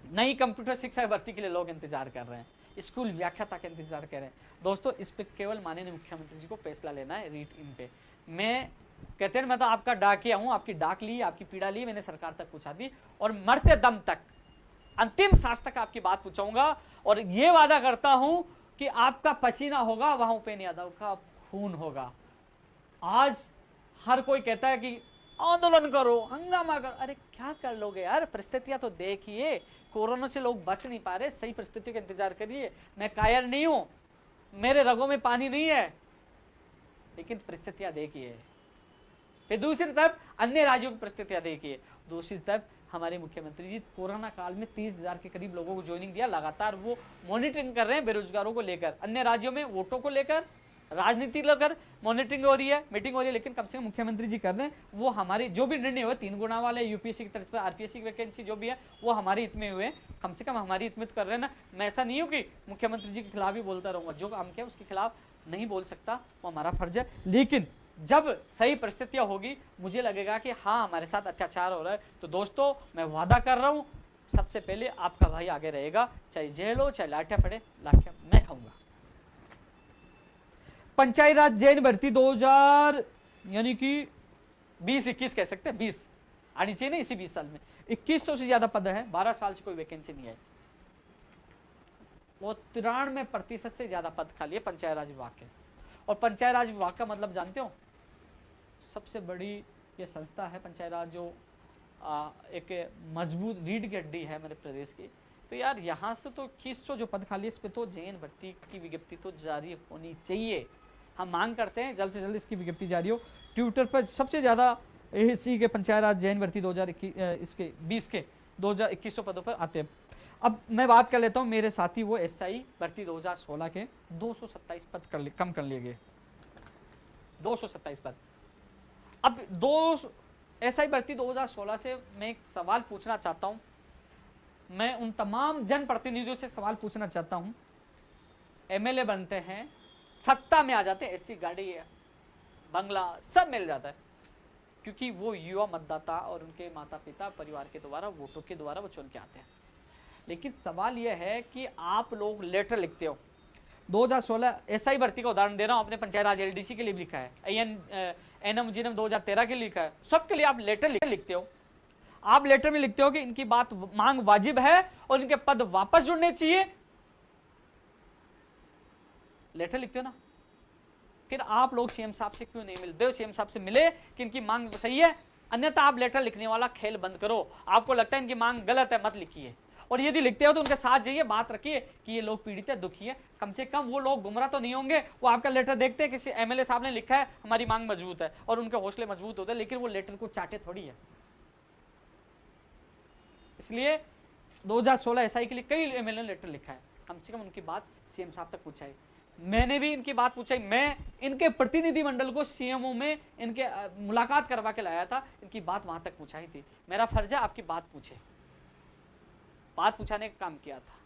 नई कंप्यूटर शिक्षा भर्ती के लिए लोग इंतजार कर रहे हैं, स्कूल व्याख्याता का इंतजार कर रहे हैं। दोस्तों, इस पे केवल माननीय मुख्यमंत्री जी को फैसला लेना है। रीट इन पे मैं कहते हैं, मैं तो आपका डाकिया हूं, आपकी डाक ली, आपकी पीड़ा ली, मैंने सरकार तक पहुंचा दी, और मरते दम तक, अंतिम सांस तक आपकी बात पहुंचाऊंगा। और ये वादा करता हूं कि आपका पसीना होगा वहां उपेन्द्र यादव का खून होगा। आज हर कोई कहता है कि आंदोलन करो, हंगामा करो, अरे क्या कर लोगे यार, परिस्थितियां तो देखिए, कोरोना से लोग बच नहीं पा रहे, सही परिस्थितियों का इंतजार करिए। मैं कायर नहीं हूं, मेरे रगों में पानी नहीं है, लेकिन परिस्थितियां देखिए। फिर दूसरी तरफ अन्य राज्यों की परिस्थितियां देखिए। दूसरी तरफ हमारे मुख्यमंत्री जी कोरोना काल में 30,000 के करीब लोगों को ज्वाइनिंग दिया, लगातार वो मॉनिटरिंग कर रहे हैं बेरोजगारों को लेकर। अन्य राज्यों में वोटों को लेकर, राजनीति लेकर मॉनिटरिंग हो रही है, मीटिंग हो रही है, लेकिन कम से कम मुख्यमंत्री जी कर रहे हैं। वो हमारे जो भी निर्णय हुए, 3 गुना वाले, यूपीएससी की तरफ से RPSC की वैकेंसी जो भी है, वो हमारे हित में हुए, कम से कम हमारी हित में कर रहे हैं ना। मैं ऐसा नहीं हूँ कि मुख्यमंत्री जी के खिलाफ ही बोलता रहूंगा, जो काम किया उसके खिलाफ नहीं बोल सकता, वो हमारा फर्ज है। लेकिन जब सही परिस्थितियां होगी, मुझे लगेगा कि हाँ हमारे साथ अत्याचार हो रहा है, तो दोस्तों मैं वादा कर रहा हूं, सबसे पहले आपका भाई आगे रहेगा, चाहे जेल हो, चाहे लाठियां पड़े, लाठियां मैं खाऊंगा। पंचायत राज जैन भर्ती 2000 यानी कि 20-21 कह सकते हैं, 20 आनी चाहिए ना इसी 20 साल में। 2100 से ज्यादा पद है, 12 साल से कोई वैकेंसी नहीं है, वो 93% से ज्यादा पद खाली है पंचायत राज विभाग के। और पंचायत राज विभाग का मतलब जानते हो, सबसे बड़ी ये संस्था है पंचायत राज, जो एक मजबूत रीढ़ की हड्डी है मेरे प्रदेश की। तो यार यहाँ से तो 2100 जो पद खाली है, इस पे तो जैन भर्ती की विज्ञप्ति तो जारी होनी चाहिए। हम मांग करते हैं जल्द से जल्द इसकी विज्ञप्ति जारी हो। ट्विटर पर सबसे ज्यादा इसी के पंचायत राज जैन भर्ती 2020 के 2100 पदों पर आते हैं। अब मैं बात कर लेता हूं, मेरे साथी वो SI भर्ती 2016 के 227 पद कम कर लिए गए, 227 पद। अब SI भर्ती 2016 से मैं एक सवाल पूछना चाहता हूं, मैं उन तमाम जनप्रतिनिधियों से सवाल पूछना चाहता हूं, MLA बनते हैं, सत्ता में आ जाते हैं, ऐसी गाड़ी बंगला सब मिल जाता है, क्योंकि वो युवा मतदाता और उनके माता पिता परिवार के द्वारा, वोटों के द्वारा वो चुन के आते हैं। लेकिन सवाल यह है कि आप लोग लेटर लिखते हो, 2016 SI भर्ती का उदाहरण दे रहा हूं, आपने पंचायत राज LDC के लिए भी लिखा है, NM 2013 के लिए लिखा है, सबके लिए आप लेटर लिखते हो। आप लेटर में लिखते हो कि इनकी बात मांग वाजिब है और इनके पद वापस जुड़ने चाहिए, लेटर लिखते हो ना। फिर आप लोग CM साहब से क्यों नहीं मिलते हो? CM साहब से मिले कि इनकी मांग सही है, अन्यथा आप लेटर लिखने वाला खेल बंद करो। आपको लगता है इनकी मांग गलत है, मत लिखिए। और यदि लिखते हो तो उनके साथ जाइए, बात रखिए कि ये लोग पीड़ित है, दुखी है, कम से कम वो लोग गुमराह तो नहीं होंगे। वो आपका लेटर देखते हैं किसी एमएलए साहब ने लिखा है हमारी मांग मजबूत है और उनके हौसले मजबूत होते हैं, लेकिन वो लेटर को चाटे थोड़ी है। इसलिए 2016 एसआई के लिए कई एमएलए ने लेटर लिखा है, कम से कम उनकी बात सीएम साहब तक पहुंचाई। मैंने भी इनकी बात पूछाई, मैं इनके प्रतिनिधि मंडल को सीएमओ में इनके मुलाकात करवा के लाया था, इनकी बात वहां तक पहुंचाई थी। मेरा फर्ज है आपकी बात पूछे, बात पूछाने का काम किया था।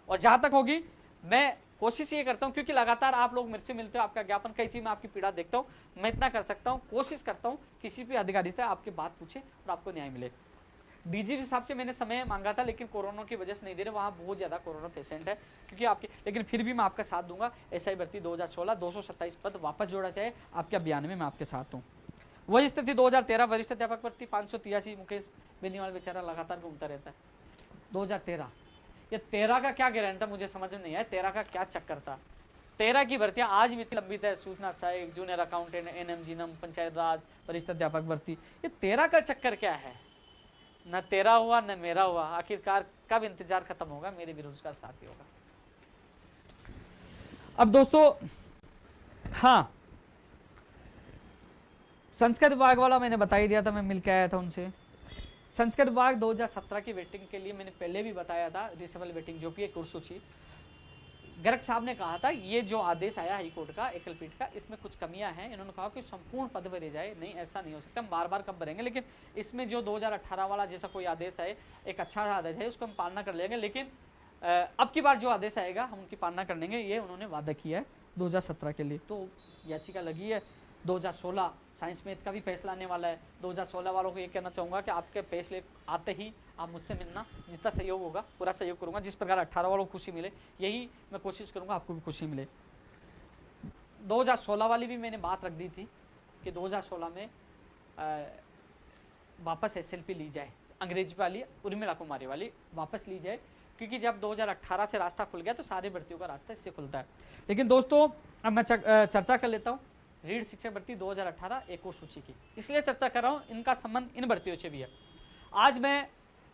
और जहां तक होगी मैं कोशिश ये करता हूं, क्योंकि लगातार आप लोग मेरे से मिलते हो, आपका ज्ञापन कई चीज में आपकी पीड़ा देखता हूं, मैं इतना कर सकता हूं, कोशिश करता हूं किसी भी अधिकारी से आपकी बात पूछे और आपको न्याय मिले। डीजीपी साहब से मैंने समय मांगा था, लेकिन कोरोना की वजह से नहीं दे रहे, वहाँ बहुत ज़्यादा कोरोना पेशेंट है क्योंकि आपके, लेकिन फिर भी मैं आपका साथ दूंगा। एसआई भर्ती 2016 227 पद वापस जोड़ा जाए, आपके अभियान में मैं आपके साथ हूँ। वही स्थिति 2013 वरिष्ठ अध्यापक भर्ती 583, मुकेश बेनीवाल बेचारा लगातार घूमता रहता है। 2013 ये 13 का क्या गारंटी था मुझे समझ में नहीं आया, 13 का क्या चक्कर था। 13 की भर्तियां आज भी लंबित है, सूचना सहायक, जूनियर अकाउंटेंट, एनएम जीनम, पंचायत राज, वरिष्ठ अध्यापक भर्ती, ये 13 का चक्कर क्या है। न तेरा हुआ न मेरा हुआ, आखिरकार कब इंतजार खत्म होगा मेरे बेरोजगार साथियों का। अब दोस्तों हाँ, संस्कृत विभाग वाला मैंने बता ही दिया था, मैं मिलकर आया था उनसे। संस्कृत विभाग 2017 की वेटिंग के लिए मैंने पहले भी बताया था, रिसेबल वेटिंग जो भी एक सूची, गर्ग साहब ने कहा था ये जो आदेश आया हाई कोर्ट का एकल पीठ का, इसमें कुछ कमियां हैं। इन्होंने कहा कि संपूर्ण पद भरे जाए, नहीं ऐसा नहीं हो सकता, हम बार बार कब भरेंगे, लेकिन इसमें जो 2018 वाला जैसा कोई आदेश है, एक अच्छा आदेश है, उसको हम पालना कर लेंगे, लेकिन अब की बार जो आदेश आएगा हम उनकी पालना कर लेंगे, ये उन्होंने वादा किया है 2017 के लिए। तो याचिका लगी है 2016 साइंस मैथ का भी फैसला आने वाला है। 2016 वालों को ये कहना चाहूँगा कि आपके फैसले आते ही आप मुझसे मिलना, जितना सहयोग होगा पूरा सहयोग करूँगा, जिस प्रकार 18 वालों को खुशी मिले यही मैं कोशिश करूँगा आपको भी खुशी मिले। 2016 वाली भी मैंने बात रख दी थी कि 2016 में वापस SLP ली जाए, अंग्रेजी वाली उर्मिला कुमारी वाली वापस ली जाए, क्योंकि जब 2018 से रास्ता खुल गया तो सारे भर्तियों का रास्ता इससे खुलता है। लेकिन दोस्तों अब मैं चर्चा कर लेता हूँ रीढ़ शिक्षक भर्ती 2018 एक और सूची की, इसलिए चर्चा कर रहा हूँ, इनका संबंध इन भर्तियों से भी है। आज मैं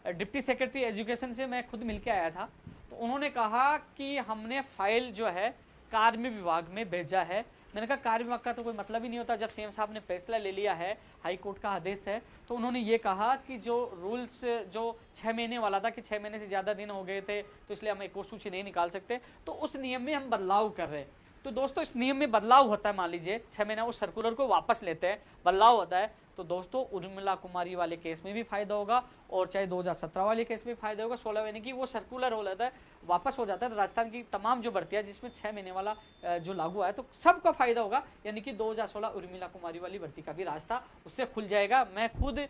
डिप्टी सेक्रेटरी एजुकेशन से मैं खुद मिलके आया था, तो उन्होंने कहा कि हमने फाइल जो है कार्य विभाग में भेजा है। मैंने कहा कार्य विभाग का तो कोई मतलब ही नहीं होता, जब सीएम साहब ने फैसला ले लिया है, हाई कोर्ट का आदेश है, तो उन्होंने ये कहा कि जो रूल्स जो 6 महीने वाला था कि 6 महीने से ज़्यादा दिन हो गए थे तो इसलिए हम एक और सूची नहीं निकाल सकते, तो उस नियम में हम बदलाव कर रहे हैं। तो दोस्तों इस नियम में बदलाव होता है, मान लीजिए 6 महीना उस सर्कुलर को वापस लेते हैं, बदलाव होता है, तो दोस्तों उर्मिला कुमारी वाले केस में भी फायदा होगा और चाहे 2017 वाले केस में फायदा होगा। 16 महीने की वो सर्कुलर हो जाता है, वापस हो जाता है, राजस्थान की तमाम जो भर्तियां जिसमें 6 महीने वाला जो लागू है तो सबका फायदा होगा, यानी कि 2016 उर्मिला कुमारी वाली भर्ती का भी रास्ता उससे खुल जाएगा। मैं खुद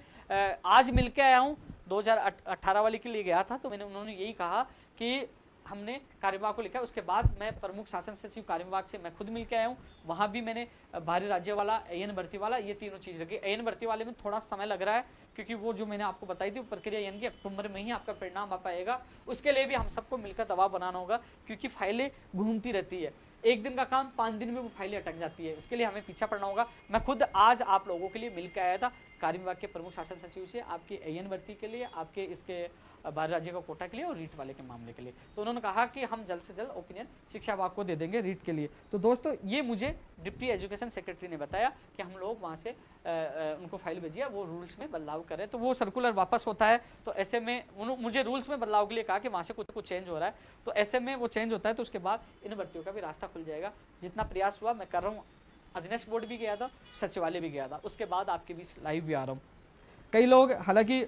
आज मिल के आया हूँ, 2018 वाली के लिए गया था, तो मैंने उन्होंने यही कहा कि हमने कार्यविभाग को लिखा है। उसके बाद मैं प्रमुख शासन सचिव कार्यविभाग से मैं खुद मिलकर आया हूँ, वहाँ भी मैंने बाहरी राज्य वाला, AN भर्ती वाला, ये तीनों चीज़ रखी। AN भर्ती वाले में थोड़ा समय लग रहा है क्योंकि वो जो मैंने आपको बताई थी प्रक्रिया यानी कि अक्टूबर में ही आपका परिणाम आ पाएगा, उसके लिए भी हम सबको मिलकर दबाव बनाना होगा क्योंकि फाइलें घूमती रहती है, एक दिन का काम 5 दिन में वो फाइलें अटक जाती है, इसके लिए हमें पीछा पड़ना होगा। मैं खुद आज आप लोगों के लिए मिलकर आया था कार्य विभाग के प्रमुख शासन सचिव से, आपके AN भर्ती के लिए, आपके इसके बाहर राज्य का कोटा के लिए और रीट वाले के मामले के लिए। तो उन्होंने कहा कि हम जल्द से जल्द ओपिनियन शिक्षा विभाग को दे देंगे रीट के लिए। तो दोस्तों ये मुझे डिप्टी एजुकेशन सेक्रेटरी ने बताया कि हम लोग वहाँ से उनको फाइल भेजिए, वो रूल्स में बदलाव करें, तो वो सर्कुलर वापस होता है। तो ऐसे में मुझे रूल्स में बदलाव के लिए कहा कि वहाँ से कुछ चेंज हो रहा है, तो ऐसे में वो चेंज होता है तो उसके बाद इन भर्तियों का भी रास्ता खुल जाएगा। जितना प्रयास हुआ मैं कर रहा हूँ, अधीनस्थ बोर्ड भी गया था, सचिवालय भी गया था, उसके बाद आपके बीच लाइव भी आ रहा हूँ। कई लोग हालांकि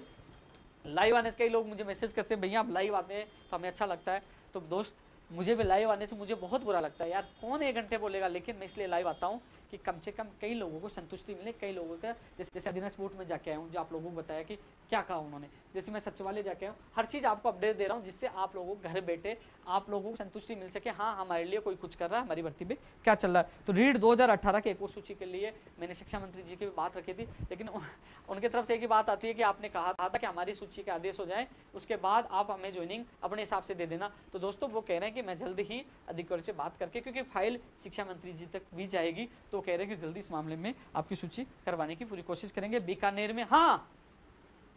लाइव आने, कई लोग मुझे मैसेज करते हैं भैया आप लाइव आते हैं तो हमें अच्छा लगता है, तो दोस्त मुझे भी लाइव आने से मुझे बहुत बुरा लगता है यार, कौन 1 घंटे बोलेगा, लेकिन मैं इसलिए लाइव आता हूँ कि कम से कम कई लोगों को संतुष्टि मिले। कई लोगों का जैसे अधीनस्थ बोर्ड में जाके आया हूँ, जो आप लोगों को बताया कि क्या कहा उन्होंने, जैसे मैं सचिवालय जाके आया हूँ, हर चीज़ आपको अपडेट दे रहा हूँ जिससे आप लोगों को घर बैठे आप लोगों को संतुष्टि मिल सके, हाँ हमारे लिए कोई कुछ कर रहा है, हमारी भर्ती में क्या चल रहा है। तो रीट 2018 के एक और सूची के लिए मैंने शिक्षा मंत्री जी की भी बात रखी थी, लेकिन उनकी तरफ से एक ही बात आती है कि आपने कहा था कि हमारी सूची के आदेश हो जाए उसके बाद आप हमें ज्वाइनिंग अपने हिसाब से दे देना। तो दोस्तों वो कह रहे हैं कि मैं जल्द ही अधिकारी से बात करके, क्योंकि फाइल शिक्षा मंत्री जी तक भी जाएगी, तो कह रहे हैं कि जल्दी इस मामले में आपकी सूची करवाने की पूरी कोशिश करेंगे। बीकानेर में हाँ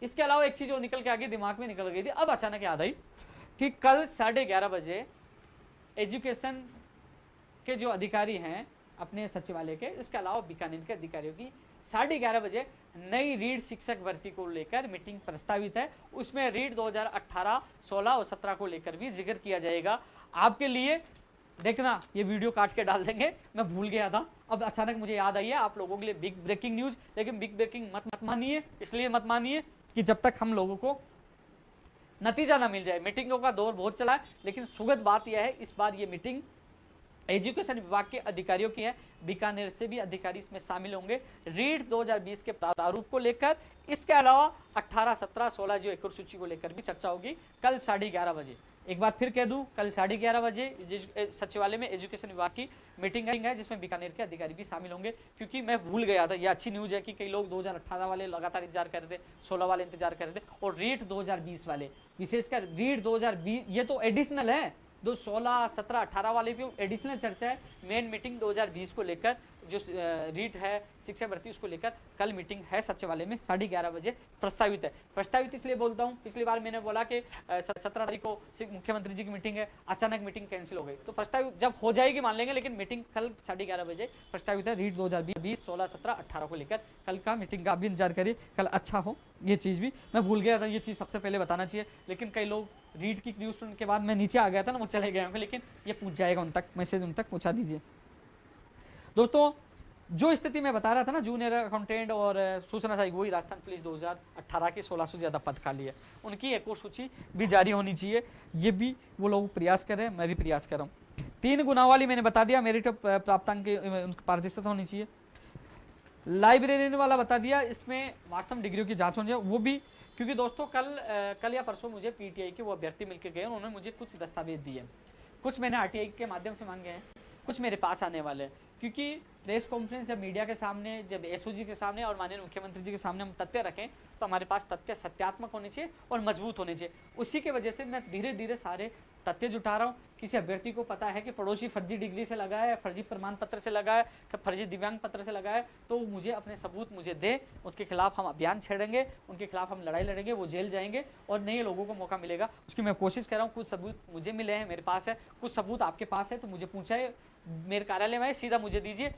इसके अलावा एक चीज और निकल के आगे दिमाग में निकल गई थी, अब अचानक याद आई कि कल 11:30 बजे एजुकेशन के जो अधिकारी हैं अपने सचिवालय के, इसके अलावा बीकानेर के अधिकारियों की 11:30 बजे नई रीड शिक्षक भर्ती को लेकर मीटिंग प्रस्तावित है। उसमें रीड 2018, 16 और 17 को लेकर भी जिक्र किया जाएगा। आपके लिए देखना, ये वीडियो काट के डाल देंगे, मैं भूल गया था, अब अचानक मुझे याद आई है। आप लोगों के लिए बिग ब्रेकिंग न्यूज, लेकिन बिग ब्रेकिंग मत मानिए, इसलिए मत मानिए कि जब तक हम लोगों को नतीजा ना मिल जाए। मीटिंगों का दौर बहुत चला है, लेकिन सुखद बात यह है इस बार ये मीटिंग एजुकेशन विभाग के अधिकारियों की है। बीकानेर से भी अधिकारी इसमें शामिल होंगे रीड 2020 के प्रारूप को लेकर। इसके अलावा 18, 17, 16 जो एक और सूची को लेकर भी चर्चा होगी कल 11:30 बजे। एक बार फिर कह दूं, कल 11:30 बजे सचिवालय में एजुकेशन विभाग की मीटिंग है, जिसमें बीकानेर के अधिकारी भी शामिल होंगे। क्योंकि मैं भूल गया था, यह अच्छी न्यूज है कि कई लोग 2018 वाले लगातार इंतजार कर रहे थे, 16 वाले इंतजार कर रहे थे, और रीड 2020 वाले, विशेषकर रीड 2020 ये तो एडिशनल है, 16, 17, 18 वाले भी एडिशनल चर्चा है। मेन मीटिंग 2020 को लेकर जो रीट है शिक्षा भर्ती, उसको लेकर कल मीटिंग है सचिवालय में 11:30 बजे प्रस्तावित है। प्रस्तावित इसलिए बोलता हूं, पिछली बार मैंने बोला कि 17 तारीख को मुख्यमंत्री जी की मीटिंग है, अचानक मीटिंग कैंसिल हो गई, तो प्रस्तावित जब हो जाएगी मान लेंगे, लेकिन मीटिंग कल 11:30 बजे प्रस्तावित है। रीट 2020, 16, 17, 18 को लेकर कल का मीटिंग का भी इंतजार करिए, कल अच्छा हो। ये चीज भी मैं भूल गया था, ये चीज सबसे पहले बताना चाहिए, लेकिन कई लोग रीड की न्यूज सुनने के बाद मैं नीचे आ गया था ना, वो चले गए होंगे, लेकिन ये पूछ जाएगा उन तक, मैसेज उन तक पहुंचा दीजिए। दोस्तों, जो स्थिति मैं बता रहा था ना, जूनियर अकाउंटेंट और सूचना सहायक, वही राजस्थान पुलिस 2018 के 1600 से ज्यादा पद खाली है, उनकी एक और सूची भी जारी होनी चाहिए। ये भी वो लोग प्रयास कर रहे हैं, मैं भी प्रयास कर रहा हूँ। 3 गुना वाली मैंने बता दिया, मेरिट प्राप्तांक की पारदर्शिता होनी चाहिए। लाइब्रेरियन वाला बता दिया, इसमें वास्तव डिग्रियों की जांच होनी चाहिए, वो भी, क्योंकि दोस्तों कल या परसों मुझे पीटीआई के वो अभ्यर्थी मिलकर गए, उन्होंने मुझे कुछ दस्तावेज दिए, कुछ मैंने आरटीआई के माध्यम से मांगे हैं, कुछ मेरे पास आने वाले हैं। क्योंकि प्रेस कॉन्फ्रेंस जब मीडिया के सामने, जब एसओजी के सामने और माननीय मुख्यमंत्री जी के सामने हम तथ्य रखें, तो हमारे पास तथ्य सत्यात्मक होने चाहिए और मजबूत होने चाहिए। उसी की वजह से मैं धीरे धीरे सारे तथ्य जुटा रहा हूँ। किसी अभ्यर्थी को पता है कि पड़ोसी फर्जी डिग्री से लगा है, फर्जी प्रमाण पत्र से लगा है, फर्जी दिव्यांग पत्र से लगा है, तो मुझे अपने सबूत मुझे दे, उसके खिलाफ हम अभियान छेड़ेंगे, उनके खिलाफ हम लड़ाई लड़ेंगे, वो जेल जाएंगे और नए लोगों को मौका मिलेगा। उसकी मैं कोशिश कर रहा हूँ। कुछ सबूत मुझे मिले हैं, मेरे पास है, कुछ सबूत आपके पास है तो मुझे पूछा, मेरे कार्यालय में सीधा मुझे दीजिए।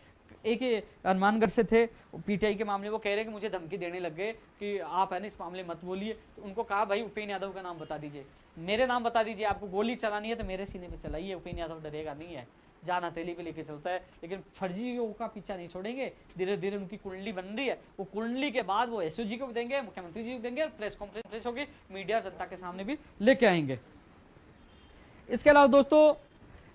एक हनुमानगढ़ से थे, पीटीआई के मामले, वो कह रहे कि मुझे धमकी देने लग गए कि आप है ना इस मामले मत बोलिए, तो उनको कहा भाई उपेन्द्र यादव का नाम बता दीजिए, मेरे नाम बता दीजिए, आपको गोली चलानी है तो मेरे सीने पे चलाइए, उपेन्द्र यादव डरेगा नहीं है, जान हथेली पे लेके चलता है। लेकिन फर्जियों का पीछा नहीं छोड़ेंगे, धीरे धीरे उनकी कुंडली बन रही है, वो कुंडली के बाद वो एसओजी को देंगे, मुख्यमंत्री जी को देंगे, और प्रेस कॉन्फ्रेंस होगी, मीडिया जनता के सामने भी लेके आएंगे। इसके अलावा दोस्तों,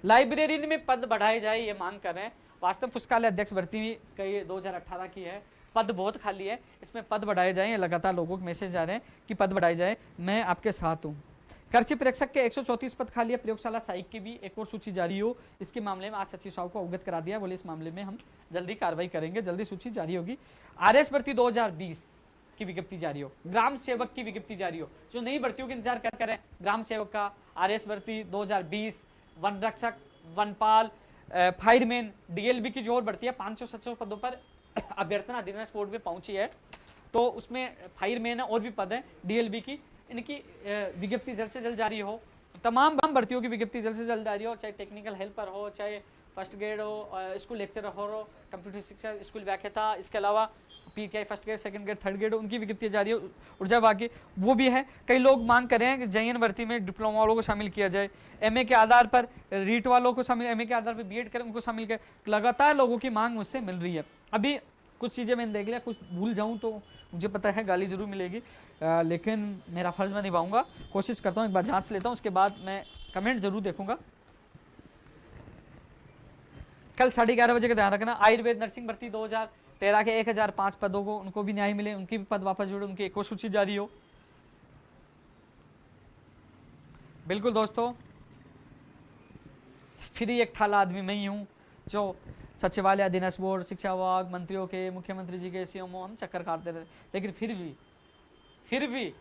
लाइब्रेरी में पद बढ़ाए जाए ये मांग कर रहे हैं। वास्तव पुस्तकालय अध्यक्ष भर्ती भी कई 2018 की है, पद बहुत खाली है, इसमें पद बढ़ाए जाएं। लगातार लोगों के मैसेज आ रहे हैं कि पद बढ़ाए जाए, मैं आपके साथ हूँ। कर्ची प्रेक्षक के 134 पद खाली है। प्रयोगशाला सहायक की भी एक और सूची जारी हो, इसके मामले में आज सचिव साहब को अवगत करा दिया, बोले इस मामले में हम जल्दी कार्रवाई करेंगे, जल्दी सूची जारी होगी। आरएस भर्ती 2020 की विज्ञप्ति जारी हो, ग्राम सेवक की विज्ञप्ति जारी हो, जो नई भर्तियों के इंतजार कर रहे हैं, ग्राम सेवक का आरएस भर्ती 2020, वन रक्षक, वनपाल, फायरमैन, डीएलबी की जो और भर्ती है 500-700 पदों पर अभ्यर्थना अधिनियम कोर्ट में पहुंची है, तो उसमें फायरमैन और भी पद हैं डीएलबी की, इनकी विज्ञप्ति जल्द से जल्द जारी हो। तमाम भर्तियों की विज्ञप्ति जल्द से जल्द जारी हो, चाहे टेक्निकल हेल्पर हो, चाहे फर्स्ट ग्रेड हो, स्कूल लेक्चरर हो, कंप्यूटर शिक्षा, स्कूल व्याख्याता, इसके अलावा PTI first grade, second grade, third grade, उनकी विज्ञप्ति जारी हो। ऊर्जा विभाग की वो भी है। कई लोग मांग कर रहे हैं कि जेईएन भर्ती में डिप्लोमा वालों को शामिल किया जाए, एमए के आधार पर रीट वालों को शामिल, एमए के आधार पर बीएड करें, उनको शामिल करें। लगातार लोगों की मांग मुझसे मिल रही है। अभी कुछ चीज़ें मैंने देख लिया, कुछ भूल जाऊँ तो मुझे पता है गाली जरूर मिलेगी, लेकिन मेरा फर्ज मैं निभाऊंगा, कोशिश करता हूँ, एक बार जाँच लेता हूँ, उसके बाद मैं कमेंट जरूर देखूंगा। कल 11:30 बजे का ध्यान रखना। आयुर्वेद नर्सिंग भर्ती 2013 के 1005 पदों को, उनको भी न्याय मिले, उनकी भी पद वापस जुड़े, उनकी एक और सूची जारी हो। बिल्कुल दोस्तों, फिर एक ठाला आदमी मैं ही हूँ जो सचिवालय, अधिनियम बोर्ड, शिक्षा विभाग, मंत्रियों के, मुख्यमंत्री जी के, सीएमओ, हम चक्कर काटते रहते, लेकिन फिर भी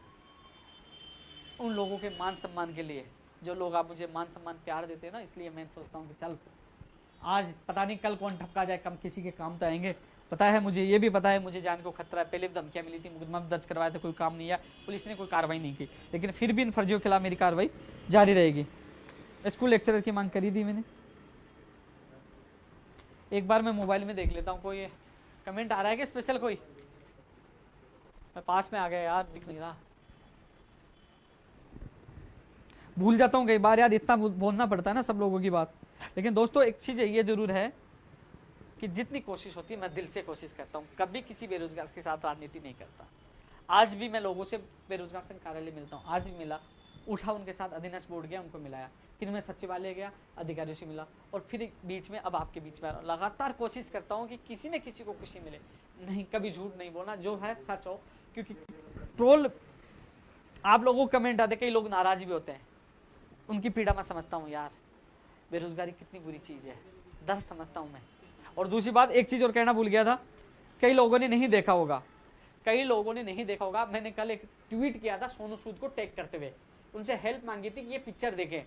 उन लोगों के मान सम्मान के लिए, जो लोग आप मुझे मान सम्मान प्यार देते हैं ना, इसलिए मैं सोचता हूँ कि चल आज पता नहीं कल कौन ठपका जाए, कम किसी के काम तो आएंगे। पता है मुझे, ये भी पता है मुझे जान को खतरा है, पहले भी धमकियां मिली थी, मुकदमा दर्ज करवाया था, कोई काम नहीं है, पुलिस ने कोई कार्रवाई नहीं की, लेकिन फिर भी इन फर्जियों के खिलाफ मेरी कार्रवाई जारी रहेगी। स्कूल लेक्चरर की मांग करी थी मैंने। एक बार मैं मोबाइल में देख लेता हूँ, कोई कमेंट आ रहा है क्या स्पेशल कोई? मैं पास में आ गया यार, दिख नहीं रहा, भूल जाता हूँ कई बार यार, इतना बोलना पड़ता है ना सब लोगों की बात। लेकिन दोस्तों एक चीज ये जरूर है कि जितनी कोशिश होती है मैं दिल से कोशिश करता हूँ, कभी किसी बेरोजगार के साथ राजनीति नहीं करता। आज भी मैं लोगों से बेरोजगार संघ कार्यालय मिलता हूँ, आज भी मिला, उठा उनके साथ, अधीनस्थ बोर्ड गया उनको मिलाया, फिर मैं सचिवालय गया अधिकारियों से मिला, और फिर बीच में अब आपके बीच में लगातार कोशिश करता हूँ कि किसी न किसी को खुशी मिले। नहीं, कभी झूठ नहीं बोलना, जो है सच हो, क्योंकि ट्रोल आप लोगों को कमेंट आते, कई लोग नाराज भी होते हैं, उनकी पीड़ा मैं समझता हूँ यार, बेरोजगारी कितनी बुरी चीज है, दर्द समझता हूँ मैं। और दूसरी बात, एक चीज और कहना भूल गया था, कई लोगों ने नहीं देखा होगा, कई लोगों ने नहीं देखा होगा, मैंने कल एक ट्वीट किया था सोनू सूद को टैग करते हुए, उनसे हेल्प मांगी थी कि ये पिक्चर देखें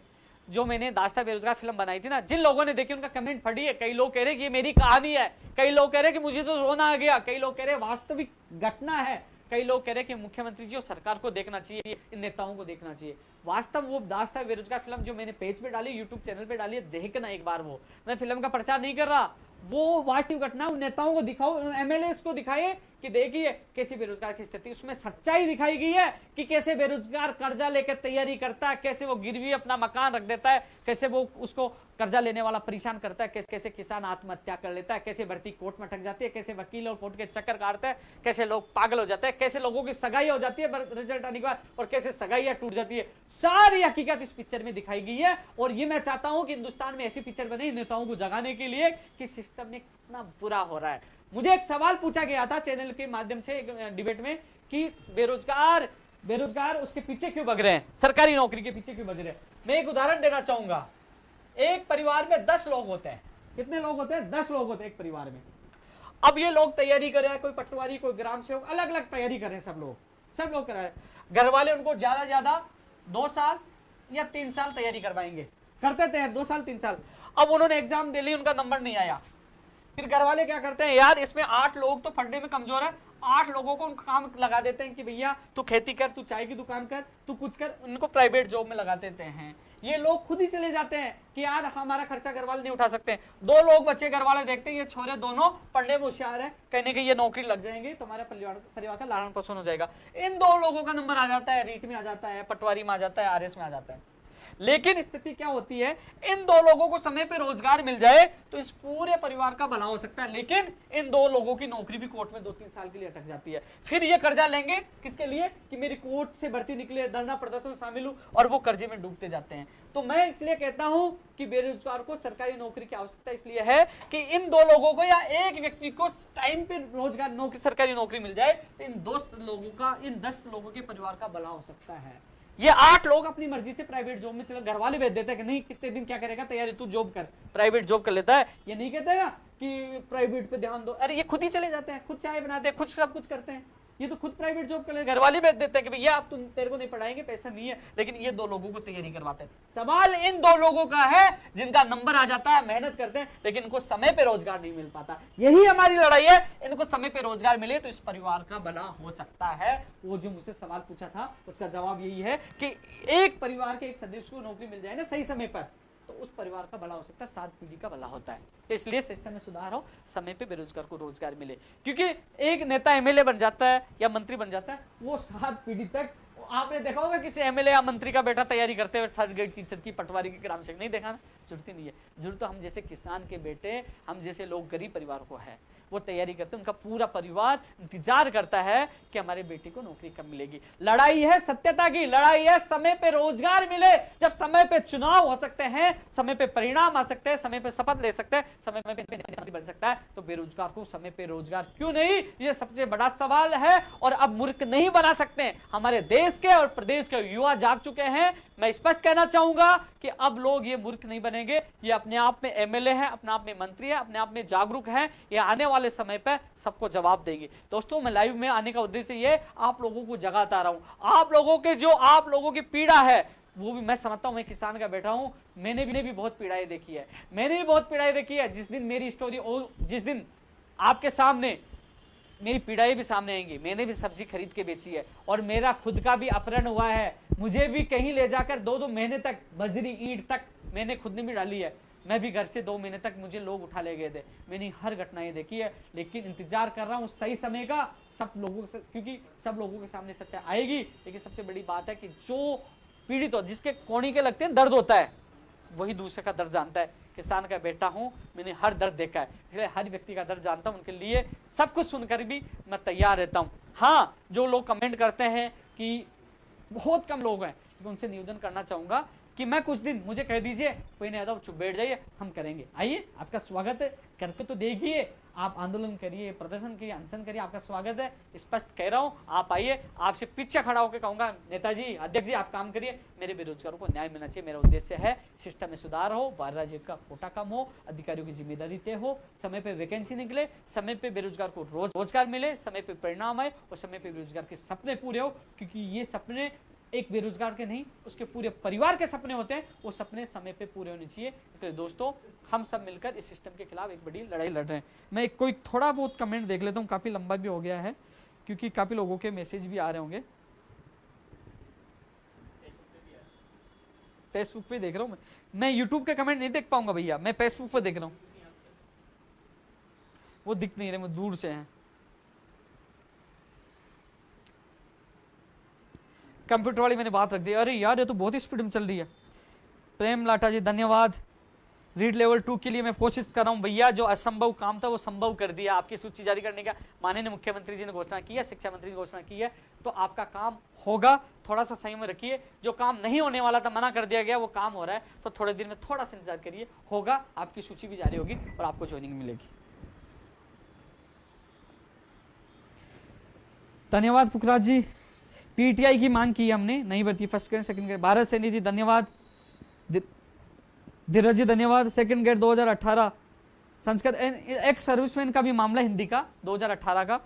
जो मैंने दास्ता बेरोजगार फिल्म बनाई थी ना। जिन लोगों ने देखी उनका कमेंट पढ़ी है, कई लोग कह रहे कि ये मेरी कहानी है, कई लोग कह रहे कि मुझे तो रोना आ गया, कई लोग कह रहे वास्तविक घटना है, कई लोग कह रहे कि मुख्यमंत्री जी और सरकार को देखना चाहिए, इन नेताओं को देखना चाहिए। वास्तव वो दास्ता बेरोजगार फिल्म जो मैंने पेज पे डाली, यूट्यूब चैनल पे डाली है, देखना एक बार। वो मैं फिल्म का प्रचार नहीं कर रहा, वो वास्तविक घटना उन नेताओं को दिखाओ, एमएलए को दिखाइए कि देखिए कैसी बेरोजगार की स्थिति, उसमें सच्चाई दिखाई गई है कि कैसे बेरोजगार कर्जा लेकर तैयारी करता है, कैसे वो गिरवी अपना मकान रख देता है, कैसे वो उसको कर्जा लेने वाला परेशान करता है, कैसे कैसे किसान आत्महत्या कर लेता है, कैसे भर्ती कोर्ट में अटक जाती है, कैसे वकील और कोर्ट के चक्कर काटते हैं, कैसे लोग पागल हो जाते हैं, कैसे लोगों की सगाई हो जाती है रिजल्ट आने के बाद, और कैसे सगाइयां टूट जाती है। सारी हकीकत इस पिक्चर में दिखाई गई है। और ये मैं चाहता हूं कि हिंदुस्तान में ऐसी पिक्चर बने नेताओं को जगाने के लिए कि सिस्टम में कितना बुरा हो रहा है। मुझे एक सवाल पूछा गया था चैनल के माध्यम से एक डिबेट में कि बेरोजगार उसके पीछे क्यों भग रहे हैं, सरकारी नौकरी के पीछे क्यों भग रहे हैं। मैं एक उदाहरण देना चाहूंगा। एक परिवार में 10 लोग होते हैं, कितने लोग होते हैं? 10 लोग होते हैं एक परिवार में। अब ये लोग तैयारी कर रहे हैं, कोई पटवारी, कोई ग्राम सेवक, अलग अलग तैयारी कर रहे हैं, सब लोग कर रहे हैं। घर वाले उनको ज्यादा 2 साल या 3 साल तैयारी करवाएंगे, करते थे 2 साल 3 साल। अब उन्होंने एग्जाम दे ली, उनका नंबर नहीं आया, फिर घर वाले क्या करते हैं, यार इसमें 8 लोग तो पढ़ने में कमजोर है, 8 लोगों को उनका काम लगा देते हैं कि भैया तू खेती कर, तू चाय की दुकान कर, तू कुछ कर, उनको प्राइवेट जॉब में लगा देते हैं। ये लोग खुद ही चले जाते हैं कि यार हमारा खर्चा घर वाले नहीं उठा सकते। 2 लोग बच्चे घर वाले देखते हैं ये छोरे दोनों पढ़ने में होशियार है, कहने के ये नौकरी लग जाएंगे तो हमारे परिवार का लालन पोषण हो जाएगा। इन 2 लोगों का नंबर आ जाता है, रीट में आ जाता है, पटवारी में आ जाता है, आरएस में आ जाता है। लेकिन स्थिति क्या होती है, इन 2 लोगों को समय पे रोजगार मिल जाए तो इस पूरे परिवार का भला हो सकता है। लेकिन इन 2 लोगों की नौकरी भी कोर्ट में 2-3 साल के लिए अटक जाती है। फिर ये कर्जा लेंगे किसके लिए कि मेरी कोर्ट से भर्ती निकले, धरना प्रदर्शन में शामिल हूं, और वो कर्जे में डूबते जाते हैं। तो मैं इसलिए कहता हूं कि बेरोजगार को सरकारी नौकरी की आवश्यकता इसलिए है कि इन 2 लोगों को या एक व्यक्ति को टाइम पे रोजगार नौकरी, सरकारी नौकरी मिल जाए तो इन 10 लोगों के परिवार का भला हो सकता है। ये 8 लोग अपनी मर्जी से प्राइवेट जॉब में चले, घर वाले भेज देते हैं कि नहीं कितने दिन क्या करेगा, तैयारी तू जॉब कर, प्राइवेट जॉब कर लेता है। ये नहीं कहते ना कि प्राइवेट पे ध्यान दो, अरे ये खुद ही चले जाते हैं, खुद चाय बनाते हैं, खुद सब कुछ करते हैं, ये तो खुद प्राइवेट जॉब कर ले, घर वाले भेज देते हैं कि भैया आप तेरे को नहीं पढ़ाएंगे, पैसा नहीं है। लेकिन ये 2 लोगों को तैयारी करवाते हैं। सवाल इन 2 लोगों का है जिनका नंबर आ जाता है, मेहनत करते हैं, लेकिन इनको समय पे रोजगार नहीं मिल पाता। यही हमारी लड़ाई है, इनको समय पे रोजगार मिले तो इस परिवार का भला हो सकता है। वो जो मुझसे सवाल पूछा था उसका जवाब यही है कि एक परिवार के एक सदस्य को नौकरी मिल जाए ना सही समय पर, तो उस परिवार का भला हो सकता है, 7 पीढ़ी का भला होता है। तो इसलिए सिस्टम में सुधार हो, समय पे बेरोजगार को रोजगार मिले। क्योंकि एक नेता एमएलए बन जाता है या मंत्री बन जाता है, वो 7 पीढ़ी तक, आपने देखा होगा किसी एमएलए या मंत्री का बेटा तैयारी करते हुए 3rd ग्रेड टीचर की, पटवारी की, ग्राम सेवक, नहीं देखा ना, जरूरत ही नहीं है। जरूरत तो हम जैसे किसान के बेटे, हम जैसे लोग गरीब परिवार को है, वो तैयारी करते हैं, उनका पूरा परिवार इंतजार करता है कि हमारे बेटे को नौकरी कब मिलेगी। लड़ाई है सत्यता की, लड़ाई है समय पे रोजगार मिले। जब समय पे चुनाव हो सकते हैं, समय पे परिणाम आ सकते हैं, समय पे शपथ ले सकते हैं, समय पे बन सकता है, तो बेरोजगार को समय पे रोजगार क्यों नहीं, ये सबसे बड़ा सवाल है। और अब मूर्ख नहीं बना सकते। हमारे देश के और प्रदेश के युवा जाग चुके हैं। मैं स्पष्ट कहना चाहूंगा कि अब लोग ये मूर्ख नहीं बनेंगे, ये अपने आप में एमएलए है, अपने आप में मंत्री है, अपने आप में जागरूक है, ये आने वाले समय पर सबको जवाब देंगे। दोस्तों, मैं लाइव में आने का उद्देश्य ये आप लोगों को जगाता रहा हूं। आप लोगों की पीड़ा है, वो भी मैं समझता हूँ, मैं किसान का बेटा हूँ, मैंने भी बहुत पीड़ाएं देखी है, मैंने भी बहुत पीड़ाएं देखी है। जिस दिन मेरी स्टोरी, जिस दिन आपके सामने मेरी पीड़ाएं भी सामने आएंगी, मैंने भी सब्जी खरीद के बेची है और मेरा खुद का भी अपहरण हुआ है, मुझे भी कहीं ले जाकर 2-2 महीने तक बजरी ईंट तक मैंने खुद ने भी डाली है, मैं भी घर से 2 महीने तक मुझे लोग उठा ले गए थे, मैंने हर घटनाएं देखी है। लेकिन इंतजार कर रहा हूं सही समय का, सब लोगों से, क्योंकि सब लोगों के सामने सच्चाई आएगी। लेकिन सबसे बड़ी बात है कि जो पीड़ित हो, जिसके कोणी के लगते हैं दर्द होता है, वही दूसरे का दर्द जानता है। किसान का बेटा हूं, मैंने हर दर्द देखा है, इसलिए हर व्यक्ति का दर्द जानता हूं, उनके लिए सब कुछ सुनकर भी मैं तैयार रहता हूं। हाँ, जो लोग कमेंट करते हैं कि बहुत कम लोग हैं, उनसे निवेदन करना चाहूंगा कि मैं कुछ दिन, मुझे कह दीजिए कोई नहीं आता, चुप बैठ जाइए, हम करेंगे, आइए, आपका स्वागत है, करके तो देखिए, आप आंदोलन करिए, प्रदर्शन करिए, अनशन करिए, आपका स्वागत है, स्पष्ट कह रहा हूं, आप आइए। आपसे पीछे खड़ा होकर कहूंगा, नेताजी, अध्यक्ष जी, आप काम करिए, मेरे बेरोजगारों को न्याय मिलना चाहिए, मेरा उद्देश्य है सिस्टम में सुधार हो, बारह राज्य का कोटा कम हो, अधिकारियों की जिम्मेदारी तय हो, समय पे वैकेंसी निकले, समय पे बेरोजगार को रोजगार मिले, समय पे परिणाम आए और समय पे बेरोजगार के सपने पूरे हो, क्योंकि ये सपने एक बेरोजगार के नहीं, उसके पूरे परिवार के सपने होते हैं, वो सपने समय पे पूरे होने चाहिए। इसलिए दोस्तों, हम सब मिलकर इस सिस्टम के खिलाफ एक बड़ी लड़ाई लड़ रहे हैं। मैं कोई थोड़ा बहुत कमेंट देख लेता हूँ, काफी लंबा भी हो गया है, क्योंकि काफी लोगों के मैसेज भी आ रहे होंगे। फेसबुक पे देख रहा हूँ मैं यूट्यूब के कमेंट नहीं देख पाऊंगा भैया, मैं फेसबुक पे देख रहा हूँ, वो दिख नहीं रहे, वो दूर से हैं। कंप्यूटर वाली मैंने बात रख दी, अरे यार ये तो बहुत ही स्पीड में चल रही है। प्रेम लाटा जी धन्यवाद। रीड लेवल 2 के लिए मैं कोशिश कर रहा हूं भैया, जो असंभव काम था वो संभव कर दिया, आपकी सूची जारी करने का माननीय मुख्यमंत्री जी ने घोषणा की है, शिक्षा मंत्री ने घोषणा की है, तो आपका काम होगा। थोड़ा सा संयम रखिए, जो काम नहीं होने वाला था, मना कर दिया गया, वो काम हो रहा है, तो थोड़े दिन में थोड़ा सा इंतजार करिए, होगा, आपकी सूची भी जारी होगी और आपको ज्वाइनिंग मिलेगी। धन्यवाद पुखराज जी। पीटीआई की मांग की हमने, नहीं भर्ती first grade second grade. Bharat Saini ji धन्यवाद। धीरज जी धन्यवाद। Second grade 2018 Sanskrit ex serviceman का भी मामला हिंदी का 2018 का,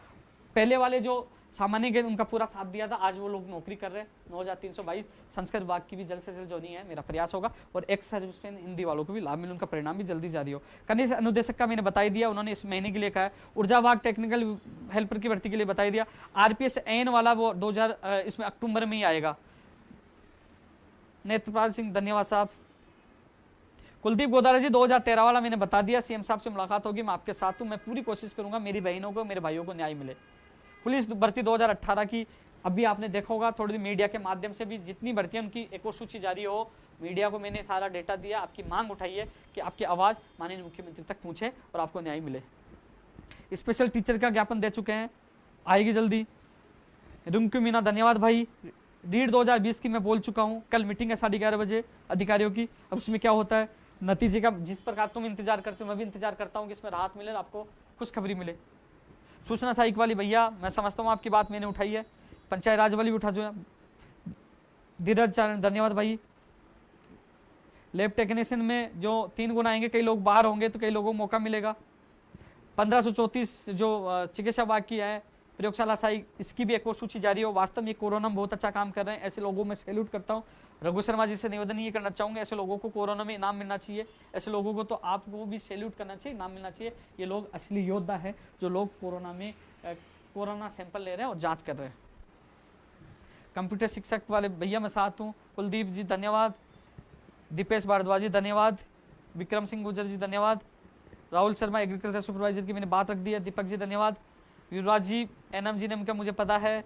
पहले वाले जो सामान्य ग्रेड उनका पूरा साथ दिया था, आज वो लोग नौकरी कर रहे हैं। 9322 संस्कृत विभाग की भी जल्द से जल्द ज्वाइनिंग है, मेरा प्रयास होगा, और एक्स सर्विसमैन हिंदी वालों को भी लाभ मिले, उनका परिणाम भी जल्दी जारी हो। कनिष्ठ अनुदेशक का मैंने बताई दिया, उन्होंने इस महीने के लिए कहा है। ऊर्जा विभाग टेक्निकल हेल्पर की भर्ती के लिए बताई दिया। आरपीएस एन वाला वो 2000 इसमें अक्टूबर में ही आएगा। नेत्रपाल सिंह धन्यवाद साहब। कुलदीप गोदारा जी 2013 वाला मैंने बता दिया, सीएम साहब से मुलाकात होगी, मैं आपके साथ हूं, मैं पूरी कोशिश करूंगा मेरी बहनों को, मेरे भाइयों को न्याय मिले। पुलिस भर्ती 2018 की, अभी आपने देखा होगा थोड़ी मीडिया के माध्यम से भी जितनी भर्तियां, उनकी एक और सूची जारी हो, मीडिया को मैंने सारा डेटा दिया, आपकी मांग उठाई है कि आपकी आवाज माननीय मुख्यमंत्री तक पहुंचे और आपको न्याय मिले। स्पेशल टीचर का ज्ञापन दे चुके हैं, आएगी जल्दी। रिंकू मीना धन्यवाद भाई। रीड 2020 की मैं बोल चुका हूँ, कल मीटिंग है 11:30 बजे अधिकारियों की। अब उसमें क्या होता है, नतीजे का जिस प्रकार तुम इंतजार करते हो, मैं भी इंतजार करता हूँ कि इसमें राहत मिले, आपको खुशखबरी मिले। सूचना सहायक वाली भैया, मैं समझता हूँ आपकी बात मैंने उठाई है, पंचायत राज वाली भी उठा जो है। धीरज चारण धन्यवाद भाई। लैब टेक्नीशियन में जो 3 गुना आएंगे, कई लोग बाहर होंगे तो कई लोगों को मौका मिलेगा। 1534 जो चिकित्सा विभाग की है, प्रयोगशाला सहायक, इसकी भी एक और सूची जारी हो। वास्तव में कोरोना में बहुत अच्छा काम कर रहे हैं, ऐसे लोगों में सैल्यूट करता हूँ। रघु शर्मा जी से निवेदन ये करना चाहूंगा, ऐसे लोगों को कोरोना में इनाम मिलना चाहिए, ऐसे लोगों को तो आपको भी सैल्यूट करना चाहिए, इनाम मिलना चाहिए। ये लोग असली योद्धा है, जो लोग कोरोना में कोरोना सैंपल ले रहे हैं और जांच कर रहे हैं। कंप्यूटर शिक्षक वाले भैया मैं साथ हूँ। कुलदीप जी धन्यवाद। दीपेश भारद्वाज जी धन्यवाद। विक्रम सिंह गुजर जी धन्यवाद। राहुल शर्मा एग्रीकल्चर सुपरवाइजर की मैंने बात रख दी है, दीपक जी धन्यवाद। युवराज जी एनएम जी ने मुझे पता है।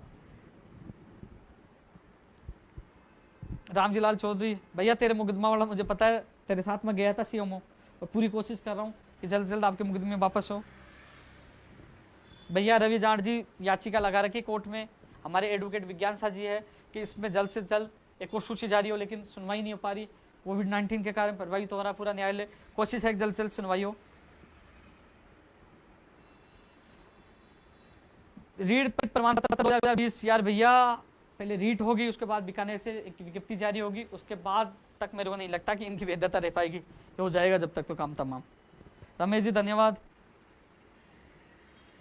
रामजीलाल चौधरी भैया, तेरे मुकदमा वाला मुझे पता है, तेरे साथ में गया था सीएमओ, और पूरी कोशिश कर रहा हूँ कि जल्द से जल्द आपके मुकदमे वापस हो। भैया रवि जाट जी याचिका लगा रखी कोर्ट में, हमारे एडवोकेट विज्ञान सा जी है कि इसमें जल्द से जल्द एक और सूची जारी हो, लेकिन सुनवाई नहीं हो पा रही, कोविड-19 के कारण प्रभावित हो रहा पूरा न्यायालय। कोशिश है जल्द से जल्द सुनवाई हो। रीड प्रमाण पत्र 2020 यार भैया, पहले रीट होगी, उसके बाद बीकानेर से एक विज्ञप्ति जारी होगी, उसके बाद तक मेरे को नहीं लगता कि इनकी वैधता रह पाएगी, ये हो जाएगा जब तक तो काम तमाम। रमेश जी धन्यवाद।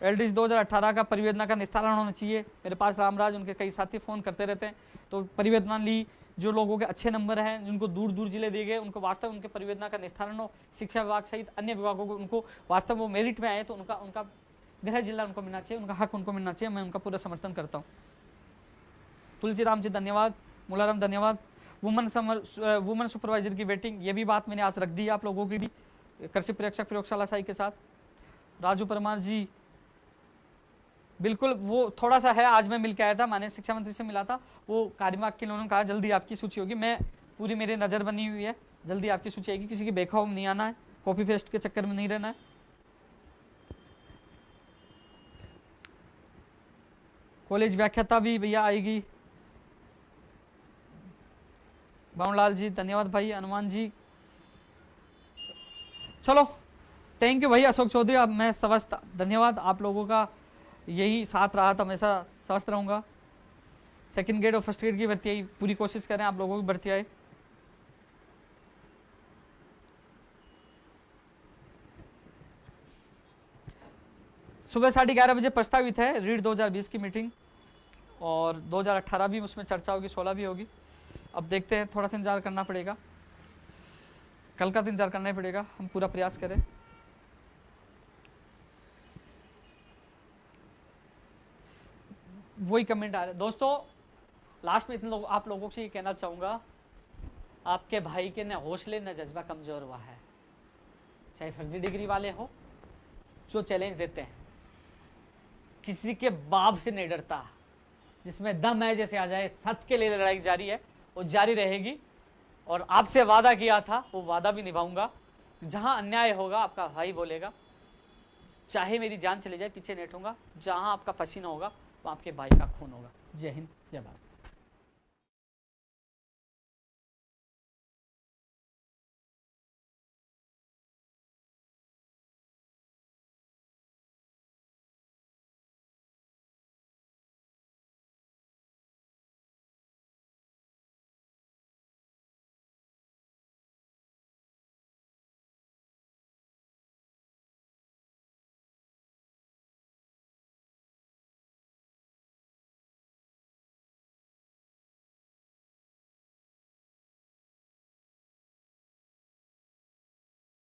एलडीसी 2018 का परिवेदना का निस्तारण होना चाहिए। मेरे पास रामराज, उनके कई साथी फोन करते रहते हैं, तो परिवेदना ली, जो लोगों के अच्छे नंबर हैं, जिनको दूर दूर जिले दिए गए, उनको वास्तव उनके परियोजना का निस्तारण हो, शिक्षा विभाग सहित अन्य विभागों को उनको वास्तव वो मेरिट में आए तो उनका गृह जिला उनको मिलना चाहिए, उनका हक उनको मिलना चाहिए। मैं उनका पूरा समर्थन करता हूँ। तुलसीराम जी धन्यवाद, मुलाराम धन्यवाद। वुमन सुपरवाइजर की वेटिंग, ये भी बात मैंने आज रख दी है आप लोगों की भी, कृषि प्रशिक्षक प्रयोगशाला साई के साथ। राजू परमार जी, बिल्कुल वो थोड़ा सा है, आज मैं मिल के आया था, माननीय शिक्षा मंत्री से मिला था, वो कार्यवाहक के उन्होंने कहा जल्दी आपकी सूची होगी। मैं पूरी मेरी नज़र बनी हुई है, जल्दी आपकी सूची आएगी, किसी की बेखौफ नहीं आना है, कॉपी पेस्ट के चक्कर में नहीं रहना है। कॉलेज व्याख्याता भी भैया आएगी। बावनलाल जी धन्यवाद भाई, हनुमान जी चलो थैंक यू भाई। अशोक चौधरी अब मैं स्वस्थ, धन्यवाद आप लोगों का, यही साथ रहा था, हमेशा स्वस्थ रहूंगा। सेकंड ग्रेड और फर्स्ट ग्रेड की भर्ती आई, पूरी कोशिश करें आप लोगों की भर्ती आए। सुबह 11:30 बजे प्रस्तावित है रीड 2020 की मीटिंग, और 2018 भी उसमें चर्चा होगी, 16 भी होगी। अब देखते हैं, थोड़ा सा इंतजार करना पड़ेगा, कल का तो इंतजार करना ही पड़ेगा, हम पूरा प्रयास करें। वही कमेंट आ रहे दोस्तों। लास्ट में इतने लोग आप लोगों से ये कहना चाहूंगा, आपके भाई के न हौसले न जज्बा कमजोर हुआ है, चाहे फर्जी डिग्री वाले हो जो चैलेंज देते हैं, किसी के बाप से नहीं डरता, जिसमें दम है जैसे आ जाए, सच के लिए लड़ाई जारी है, वो जारी रहेगी। और आपसे वादा किया था वो वादा भी निभाऊंगा। जहां अन्याय होगा आपका भाई बोलेगा, चाहे मेरी जान चली जाए पीछे नहीं हटूंगा, जहां आपका पसीना होगा वहां आपके भाई का खून होगा। जय हिंद, जय भारत।